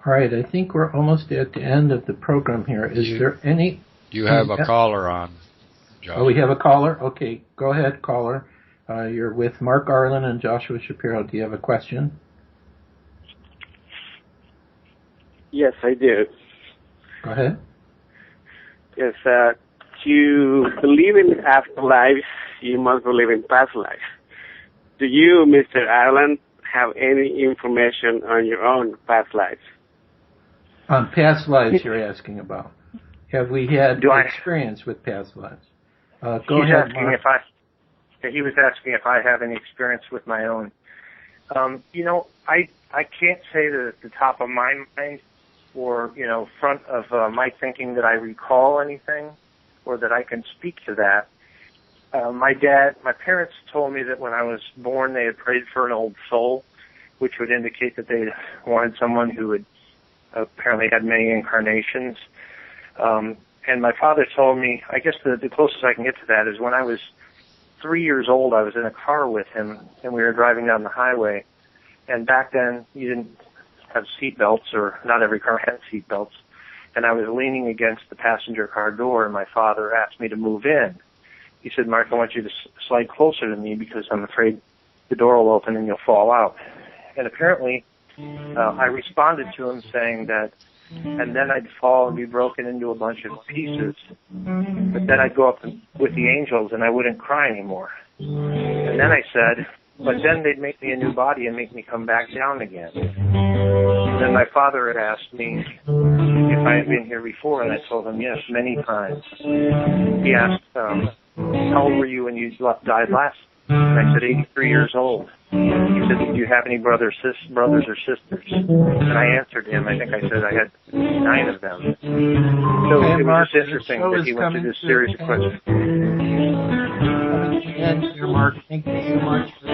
All right, I think we're almost at the end of the program here. Is there any... You have a caller on, Josh. Oh, we have a caller? Okay, go ahead, caller. You're with Mark Arlen and Joshua Shapiro. Do you have a question? Yes, I do. Go ahead. Yes, to believe in afterlife, you must believe in past life. Do you, Mr. Arlen, have any information on your own past lives? On past lives you're asking about. Have we had experience with past lives? Go ahead, Mark. He was asking if I have any experience with my own. I can't say that at the top of my mind or, front of my thinking that I recall anything or that I can speak to that. My parents told me that when I was born they had prayed for an old soul, which would indicate that they wanted someone who had apparently had many incarnations. And my father told me, I guess the closest I can get to that is when I was 3 years old, I was in a car with him, and we were driving down the highway. And back then, you didn't have seatbelts, or not every car had seatbelts. And I was leaning against the passenger car door, and my father asked me to move in. He said, Mark, I want you to slide closer to me because I'm afraid the door will open and you'll fall out. And apparently, I responded to him saying that, and then I'd fall and be broken into a bunch of pieces. But then I'd go up with the angels and I wouldn't cry anymore. And then I said, But then they'd make me a new body and make me come back down again. And then my father had asked me if I had been here before, and I told him yes, many times. He asked, how old were you when you died last? And I said, 83 years old. He said, did you have any brothers or sisters? And I answered him. I think I said I had 9 of them. So it was just interesting that he went through this series of questions. Mark, thank you so much for